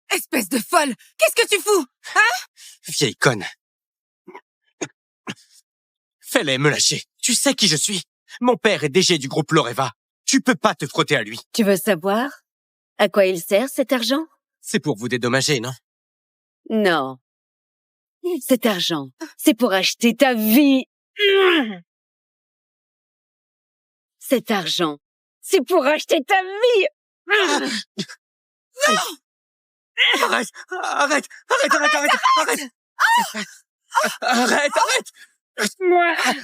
Espèce de folle. Qu'est-ce que tu fous? Hein? Vieille conne. Fais-les me lâcher. Tu sais qui je suis. Mon père est DG du groupe Loreva. Tu peux pas te frotter à lui. Tu veux savoir à quoi il sert cet argent? C'est pour vous dédommager, non? Non. Cet argent, c'est pour acheter ta vie. Cet argent, c'est pour acheter ta vie. Arrête! Arrête!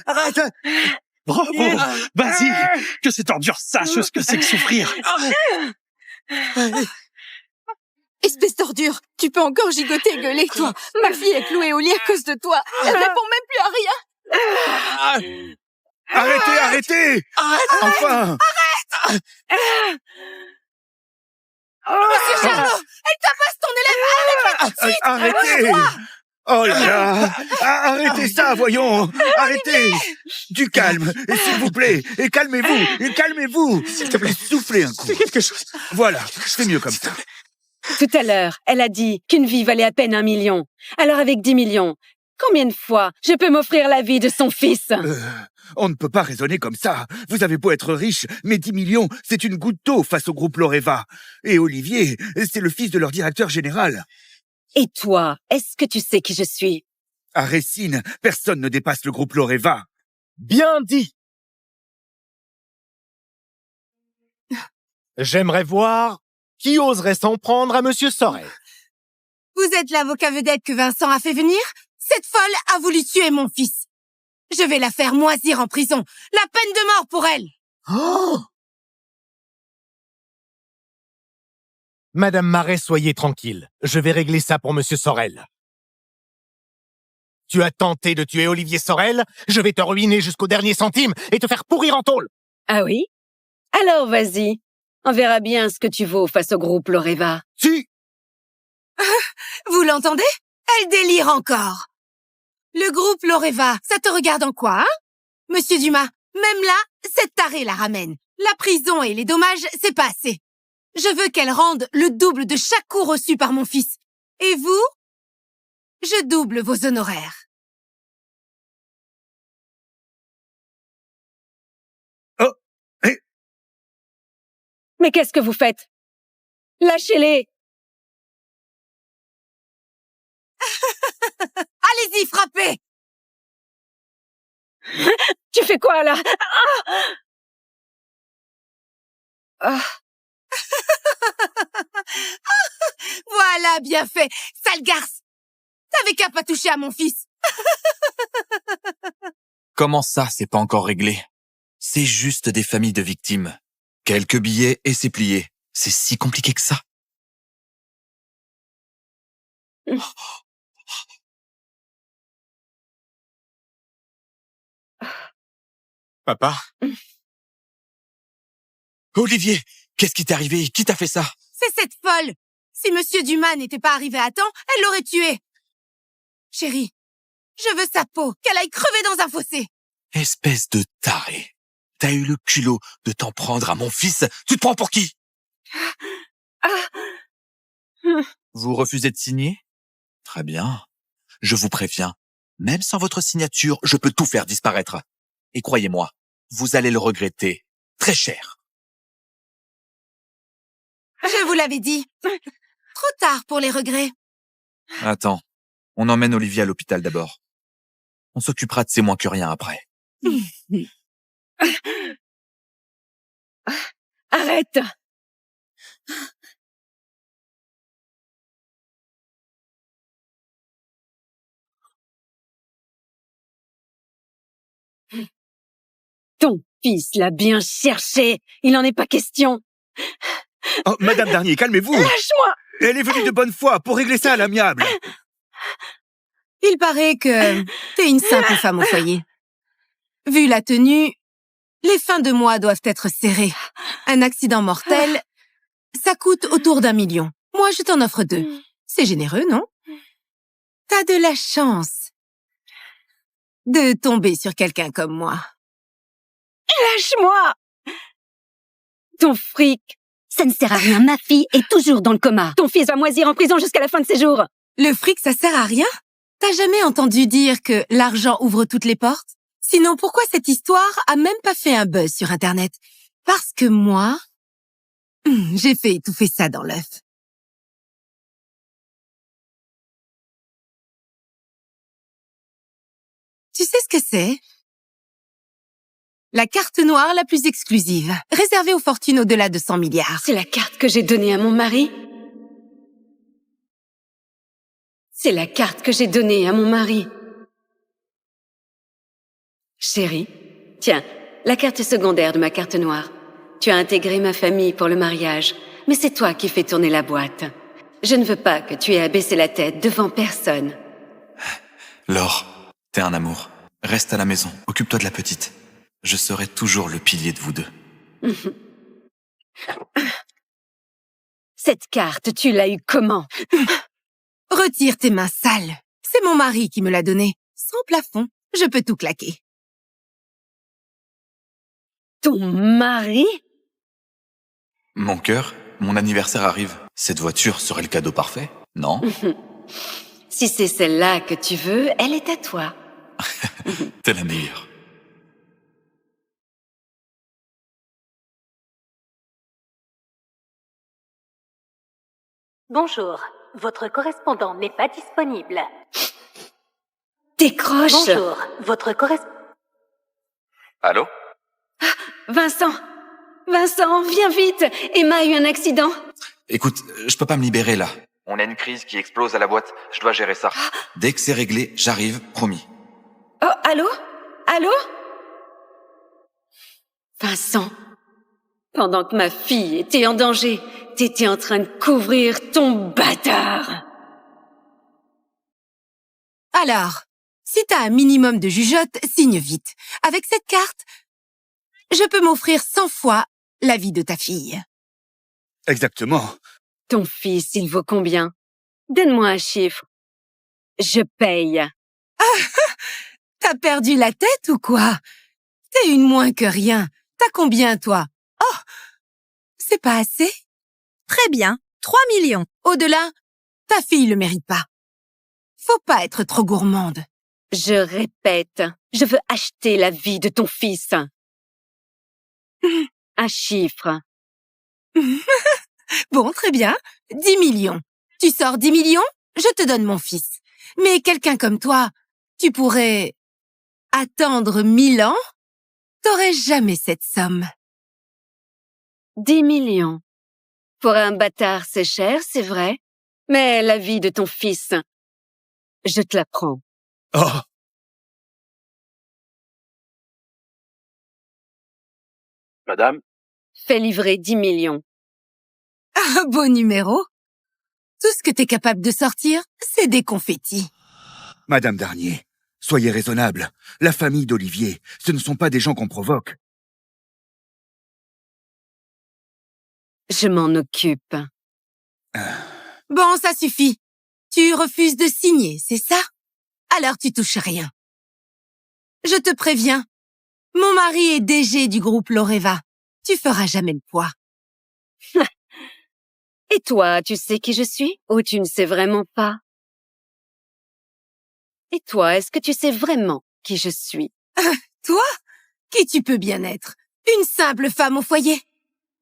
Arrête! Bravo! Vas-y! Que cette ordure sache ce que c'est que souffrir! Espèce d'ordure, tu peux encore gigoter et gueuler, toi. Ma fille est clouée au lit à cause de toi. Elle répond même plus à rien. Arrêtez! Enfin! Monsieur Charlot, elle tapasse ton élève. Arrête-la tout de suite. Arrêtez! Oh là là! Arrêtez ça, voyons! Arrêtez! Du calme, et s'il vous plaît! Et calmez-vous! S'il te plaît. Soufflez un coup. Fais quelque chose. Voilà, c'est mieux comme ça. Tout à l'heure, elle a dit qu'une vie valait à peine 1 million. Alors avec 10 millions, combien de fois je peux m'offrir la vie de son fils? On ne peut pas raisonner comme ça. Vous avez beau être riche, mais 10 millions, c'est une goutte d'eau face au groupe Loreva. Et Olivier, c'est le fils de leur directeur général. Et toi, est-ce que tu sais qui je suis? À Racine, personne ne dépasse le groupe Loreva. Bien dit. J'aimerais voir qui oserait s'en prendre à Monsieur Sorel. Vous êtes l'avocat vedette que Vincent a fait venir? Cette folle a voulu tuer mon fils. Je vais la faire moisir en prison. La peine de mort pour elle. Oh! Madame Marais, soyez tranquille. Je vais régler ça pour Monsieur Sorel. Tu as tenté de tuer Olivier Sorel, je vais te ruiner jusqu'au dernier centime et te faire pourrir en tôle. Ah oui? Alors vas-y. On verra bien ce que tu vaux face au groupe Loreva. Si! Vous l'entendez? Elle délire encore. Le groupe Loreva, ça te regarde en quoi, hein? Monsieur Dumas, même là, cette tarée la ramène. La prison et les dommages, c'est pas assez. Je veux qu'elle rende le double de chaque coup reçu par mon fils. Et vous? Je double vos honoraires. Oh! Mais qu'est-ce que vous faites? Lâchez-les! Allez-y, frappez! Tu fais quoi, là? Ah! Voilà, bien fait, sale garce! T'avais qu'à pas toucher à mon fils! Comment ça, c'est pas encore réglé? C'est juste des familles de victimes. Quelques billets et c'est plié. C'est si compliqué que ça. Papa? Olivier, qu'est-ce qui t'est arrivé? Qui t'a fait ça? C'est cette folle! Si Monsieur Dumas n'était pas arrivé à temps, elle l'aurait tué! Chérie, je veux sa peau, qu'elle aille crever dans un fossé! Espèce de taré. T'as eu le culot de t'en prendre à mon fils? Tu te prends pour qui? Vous refusez de signer? Très bien. Je vous préviens, même sans votre signature, je peux tout faire disparaître. Et croyez-moi, vous allez le regretter très cher. Je vous l'avais dit. Trop tard pour les regrets. Attends, on emmène Olivier à l'hôpital d'abord. On s'occupera de ses moins que rien après. Arrête! Ton fils l'a bien cherché. Il n'en est pas question. Oh, Madame Darnier, calmez-vous! Lâche-moi! Elle est venue de bonne foi pour régler ça à l'amiable. Il paraît que t'es une simple femme au foyer. Vu la tenue, les fins de mois doivent être serrées. Un accident mortel, ça coûte autour d'1 million. Moi, je t'en offre 2. C'est généreux, non? T'as de la chance de tomber sur quelqu'un comme moi. Lâche-moi! Ton fric, ça ne sert à rien. Ma fille est toujours dans le coma. Ton fils va moisir en prison jusqu'à la fin de ses jours. Le fric, ça sert à rien? T'as jamais entendu dire que l'argent ouvre toutes les portes? Sinon, pourquoi cette histoire a même pas fait un buzz sur Internet? Parce que moi, j'ai fait étouffer ça dans l'œuf. Tu sais ce que c'est? La carte noire la plus exclusive, réservée aux fortunes au-delà de 100 milliards. C'est la carte que j'ai donnée à mon mari? C'est la carte que j'ai donnée à mon mari. Chérie, tiens, la carte secondaire de ma carte noire. Tu as intégré ma famille pour le mariage, mais c'est toi qui fais tourner la boîte. Je ne veux pas que tu aies à baisser la tête devant personne. Laure, t'es un amour. Reste à la maison, occupe-toi de la petite. Je serai toujours le pilier de vous deux. Cette carte, tu l'as eue comment? Retire tes mains sales. C'est mon mari qui me l'a donnée. Sans plafond, je peux tout claquer. Ton mari? Mon cœur, mon anniversaire arrive. Cette voiture serait le cadeau parfait, non? Si c'est celle-là que tu veux, elle est à toi. T'es la meilleure. Bonjour, votre correspondant n'est pas disponible. Décroche! Bonjour, votre correspondant... Allô? Vincent! Vincent, viens vite! Emma a eu un accident! Écoute, je peux pas me libérer là. On a une crise qui explose à la boîte. Je dois gérer ça. Dès que c'est réglé, j'arrive, promis. Oh, allô? Allô? Vincent, pendant que ma fille était en danger, t'étais en train de couvrir ton bâtard! Alors, si t'as un minimum de jugeote, signe vite. Avec cette carte, je peux m'offrir 100 fois la vie de ta fille. Exactement. Ton fils, il vaut combien? Donne-moi un chiffre. Je paye. T'as perdu la tête ou quoi? T'es une moins que rien. T'as combien, toi? Oh, c'est pas assez? Très bien, 3 millions. Au-delà, ta fille le mérite pas. Faut pas être trop gourmande. Je répète, je veux acheter la vie de ton fils. Un chiffre. Bon, très bien. 10 millions. Tu sors 10 millions, je te donne mon fils. Mais quelqu'un comme toi, tu pourrais attendre 1000 ans? T'aurais jamais cette somme. 10 millions. Pour un bâtard, c'est cher, c'est vrai. Mais la vie de ton fils, je te la prends. Oh! Madame? Fais livrer 10 millions. Ah, beau numéro. Tout ce que t'es capable de sortir, c'est des confettis. Madame Darnier, soyez raisonnable. La famille d'Olivier, ce ne sont pas des gens qu'on provoque. Je m'en occupe. Bon, ça suffit. Tu refuses de signer, c'est ça? Alors tu touches rien. Je te préviens, mon mari est DG du groupe Loreva. Tu feras jamais le poids. Et toi, tu sais qui je suis? Ou tu ne sais vraiment pas? Et toi, est-ce que tu sais vraiment qui je suis? Toi? Qui tu peux bien être? Une simple femme au foyer?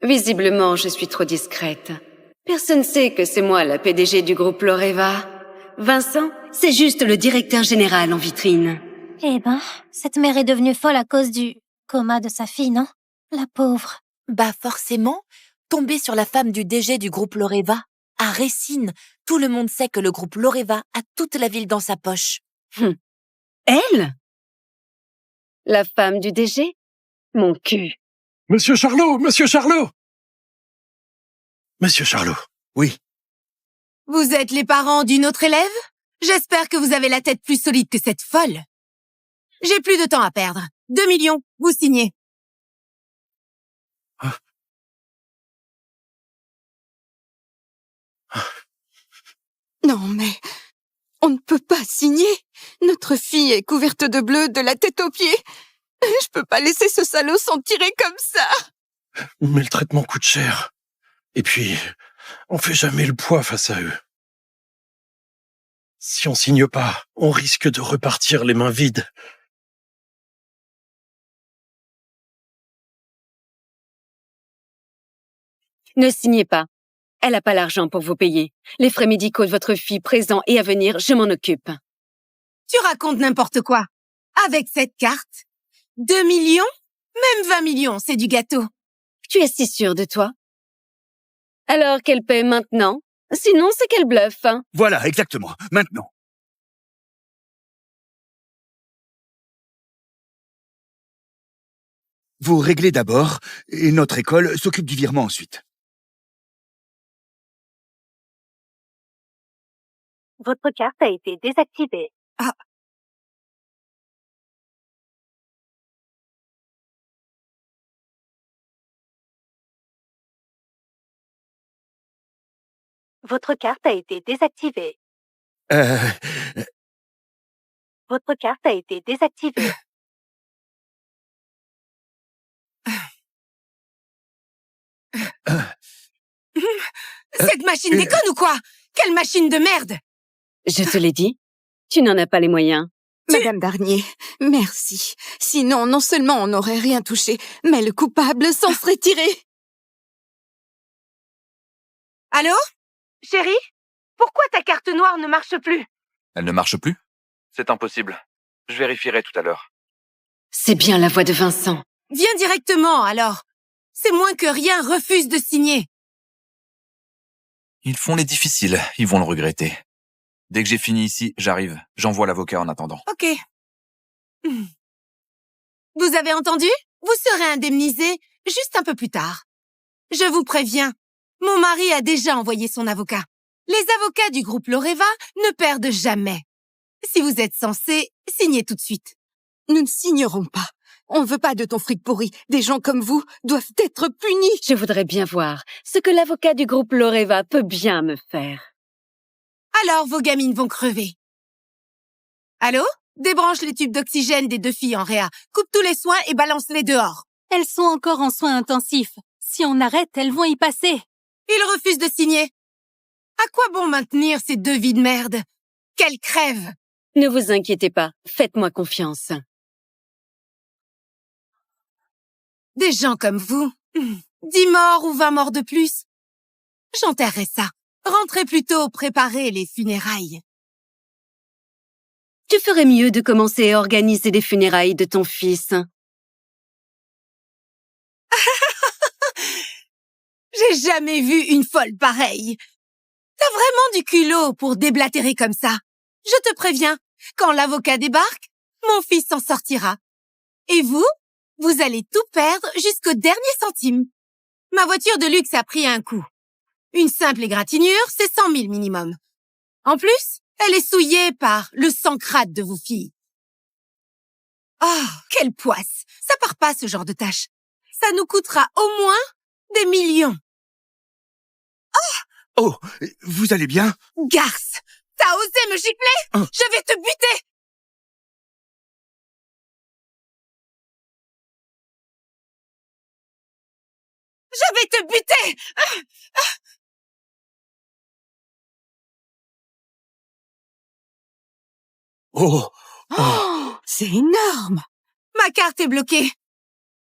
Visiblement, je suis trop discrète. Personne ne sait que c'est moi la PDG du groupe Loreva. Vincent, c'est juste le directeur général en vitrine. Eh ben, cette mère est devenue folle à cause du coma de sa fille, non? La pauvre. Bah forcément, tomber sur la femme du DG du groupe Loreva. À Racine, tout le monde sait que le groupe Loreva a toute la ville dans sa poche. Elle? La femme du DG? Mon cul. Monsieur Charlot! Monsieur Charlot! Monsieur Charlot. Oui. Vous êtes les parents d'une autre élève? J'espère que vous avez la tête plus solide que cette folle. J'ai plus de temps à perdre. 2 millions, vous signez. Non, mais on ne peut pas signer. Notre fille est couverte de bleu de la tête aux pieds. Je peux pas laisser ce salaud s'en tirer comme ça. Mais le traitement coûte cher. Et puis, on fait jamais le poids face à eux. Si on signe pas, on risque de repartir les mains vides. Ne signez pas. Elle n'a pas l'argent pour vous payer. Les frais médicaux de votre fille présents et à venir, je m'en occupe. Tu racontes n'importe quoi. Avec cette carte, 2 millions? Même 20 millions, c'est du gâteau. Tu es si sûre de toi? Alors qu'elle paie maintenant? Sinon, c'est qu'elle bluffe. Voilà, exactement. Maintenant. Vous réglez d'abord, et notre école s'occupe du virement ensuite. Votre carte a été désactivée. Ah. Votre carte a été désactivée. Votre carte a été désactivée. Cette machine déconne ou quoi? Quelle machine de merde! Je te l'ai dit, tu n'en as pas les moyens. Madame Darnier, merci. Sinon, non seulement on n'aurait rien touché, mais le coupable s'en serait tiré. Allô? Chérie, pourquoi ta carte noire ne marche plus? Elle ne marche plus? C'est impossible. Je vérifierai tout à l'heure. C'est bien la voix de Vincent. Viens directement, alors. C'est moins que rien refuse de signer. Ils font les difficiles, ils vont le regretter. Dès que j'ai fini ici, j'arrive. J'envoie l'avocat en attendant. Ok. Vous avez entendu? Vous serez indemnisé juste un peu plus tard. Je vous préviens, mon mari a déjà envoyé son avocat. Les avocats du groupe Loreva ne perdent jamais. Si vous êtes censé, signez tout de suite. Nous ne signerons pas. On ne veut pas de ton fric pourri. Des gens comme vous doivent être punis. Je voudrais bien voir ce que l'avocat du groupe Loreva peut bien me faire. Alors vos gamines vont crever. Allô? Débranche les tubes d'oxygène des 2 filles en réa. Coupe tous les soins et balance-les dehors. Elles sont encore en soins intensifs. Si on arrête, elles vont y passer. Ils refusent de signer. À quoi bon maintenir ces 2 vies de merde? Qu'elles crèvent! Ne vous inquiétez pas, faites-moi confiance. Des gens comme vous, 10 morts ou 20 morts de plus. J'enterrerai ça. Rentrez plutôt préparer les funérailles. Tu ferais mieux de commencer à organiser les funérailles de ton fils. J'ai jamais vu une folle pareille. T'as vraiment du culot pour déblatérer comme ça. Je te préviens, quand l'avocat débarque, mon fils s'en sortira. Et vous, vous allez tout perdre jusqu'au dernier centime. Ma voiture de luxe a pris un coup. Une simple égratignure, c'est 100 000 minimum. En plus, elle est souillée par le sang crade de vos filles. Oh, quelle poisse! Ça part pas, ce genre de tâche. Ça nous coûtera au moins des millions. Oh, vous allez bien? Garce! T'as osé me gifler? Je vais te buter! Je vais te buter! Oh, c'est énorme! Ma carte est bloquée.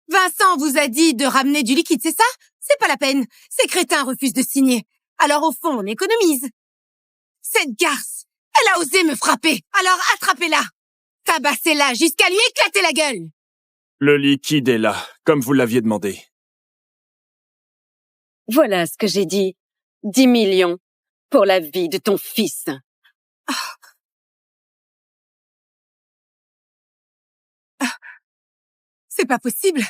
Vincent vous a dit de ramener du liquide, c'est ça? C'est pas la peine. Ces crétins refusent de signer. Alors au fond, on économise. Cette garce, elle a osé me frapper. Alors attrapez-la. Tabassez-la jusqu'à lui éclater la gueule. Le liquide est là, comme vous l'aviez demandé. Voilà ce que j'ai dit. 10 millions pour la vie de ton fils. C'est pas possible.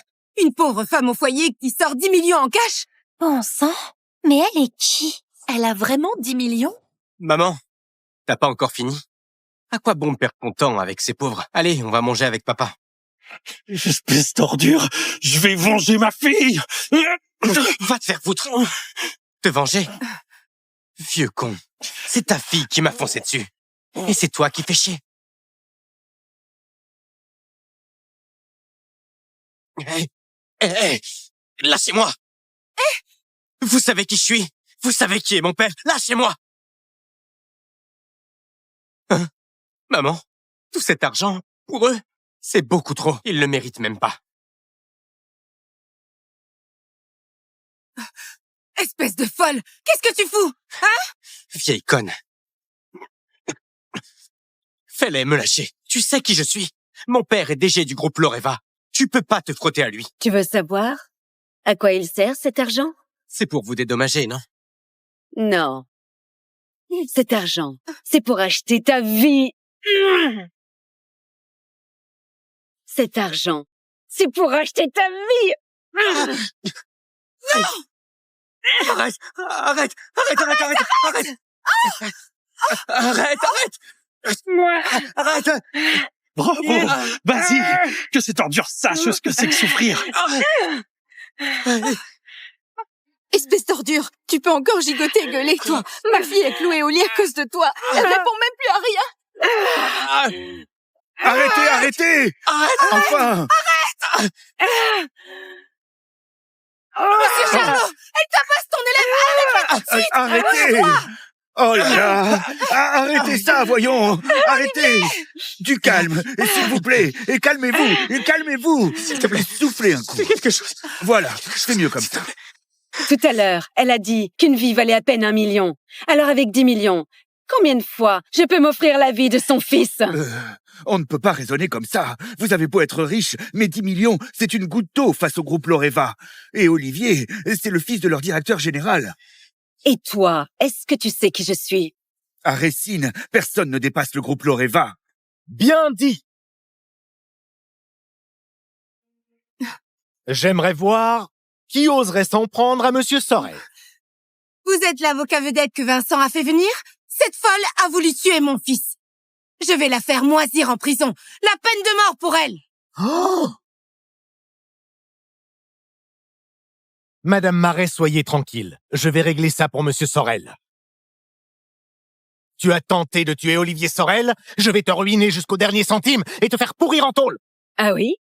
Une pauvre femme au foyer qui sort 10 millions en cash. Bon sang, mais elle est qui? Elle a vraiment 10 millions? Maman, t'as pas encore fini? À quoi bon perdre ton temps avec ces pauvres? Allez, on va manger avec papa. Espèce d'ordure, je vais venger ma fille! Va te faire foutre! Te venger? Vieux con, c'est ta fille qui m'a foncé dessus. Et c'est toi qui fais chier. Hé, lâchez-moi! Vous savez qui je suis? Vous savez qui est mon père? Lâchez-moi! Hein? Maman, tout cet argent, pour eux, c'est beaucoup trop. Ils le méritent même pas. Espèce de folle! Qu'est-ce que tu fous? Hein? Vieille conne. Fais-les me lâcher. Tu sais qui je suis. Mon père est DG du groupe Loreva. Tu peux pas te frotter à lui. Tu veux savoir à quoi il sert cet argent? C'est pour vous dédommager, non? Non. Cet argent, c'est pour acheter ta vie. Cet argent, c'est pour acheter ta vie. Arrête! Arrête! Arrête! Arrête! Arrête! Arrête! Arrête, arrête! Bravo! Vas-y! Que cette ordure sache ce que c'est que souffrir! Espèce d'ordure, tu peux encore gigoter et gueuler, toi. Ma fille est clouée au lit à cause de toi. Elle répond même plus à rien. Arrêtez! Enfin! Monsieur Charlot, elle tabasse ton élève. Arrête-la tout de suite. Arrêtez! Oh là là! Arrêtez ça, voyons! Arrêtez! Du calme, et s'il vous plaît, et calmez-vous! S'il te plaît, soufflez un coup. fais quelque chose. Voilà, c'est mieux comme ça. Tout à l'heure, elle a dit qu'une vie valait à peine 1 million. Alors avec 10 millions, combien de fois je peux m'offrir la vie de son fils? On ne peut pas raisonner comme ça. Vous avez beau être riche, mais 10 millions, c'est une goutte d'eau face au groupe Loreva. Et Olivier, c'est le fils de leur directeur général. Et toi, est-ce que tu sais qui je suis? À Racine, personne ne dépasse le groupe Loreva. Bien dit. J'aimerais voir qui oserait s'en prendre à Monsieur Sorel. Vous êtes l'avocat vedette que Vincent a fait venir? Cette folle a voulu tuer mon fils. Je vais la faire moisir en prison. La peine de mort pour elle. Oh! Madame Marais, soyez tranquille. Je vais régler ça pour Monsieur Sorel. Tu as tenté de tuer Olivier Sorel? Je vais te ruiner jusqu'au dernier centime et te faire pourrir en tôle. Ah oui?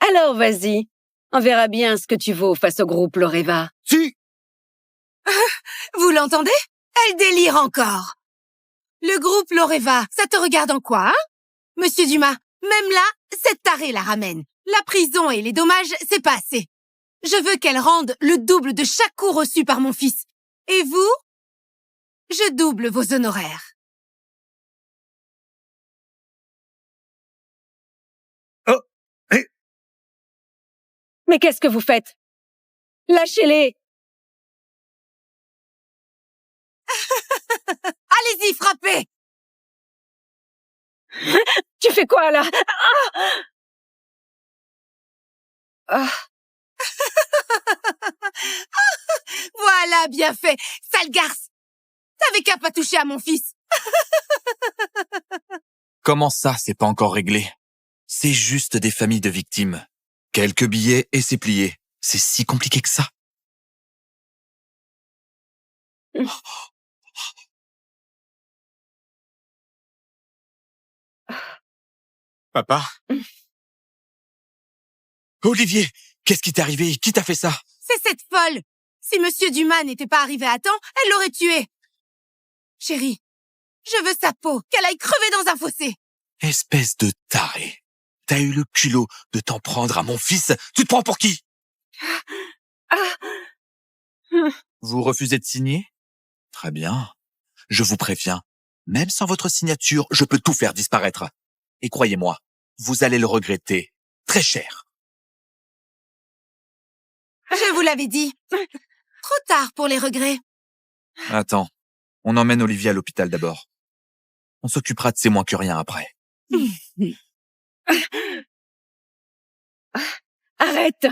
Alors vas-y. On verra bien ce que tu vaux face au groupe Loreva. Si! Vous l'entendez? Elle délire encore. Le groupe Loreva, ça te regarde en quoi, hein? Monsieur Dumas, même là, cette tarée la ramène. La prison et les dommages, c'est pas assez. Je veux qu'elle rende le double de chaque coup reçu par mon fils. Et vous? Je double vos honoraires. Oh! Mais qu'est-ce que vous faites? Lâchez-les! Allez-y, frappez! Tu fais quoi, là? Ah! Voilà, bien fait, sale garce! T'avais qu'à pas toucher à mon fils! Comment ça, c'est pas encore réglé? C'est juste des familles de victimes. Quelques billets et c'est plié. C'est si compliqué que ça. Papa? Olivier, qu'est-ce qui t'est arrivé? Qui t'a fait ça? C'est cette folle! Si Monsieur Dumas n'était pas arrivé à temps, elle l'aurait tué! Chérie, je veux sa peau, qu'elle aille crever dans un fossé! Espèce de taré. T'as eu le culot de t'en prendre à mon fils? Tu te prends pour qui? Vous refusez de signer? Très bien. Je vous préviens, même sans votre signature, je peux tout faire disparaître. Et croyez-moi, vous allez le regretter très cher. Je vous l'avais dit. Trop tard pour les regrets. Attends, on emmène Olivier à l'hôpital d'abord. On s'occupera de ses moins que rien après. Arrête!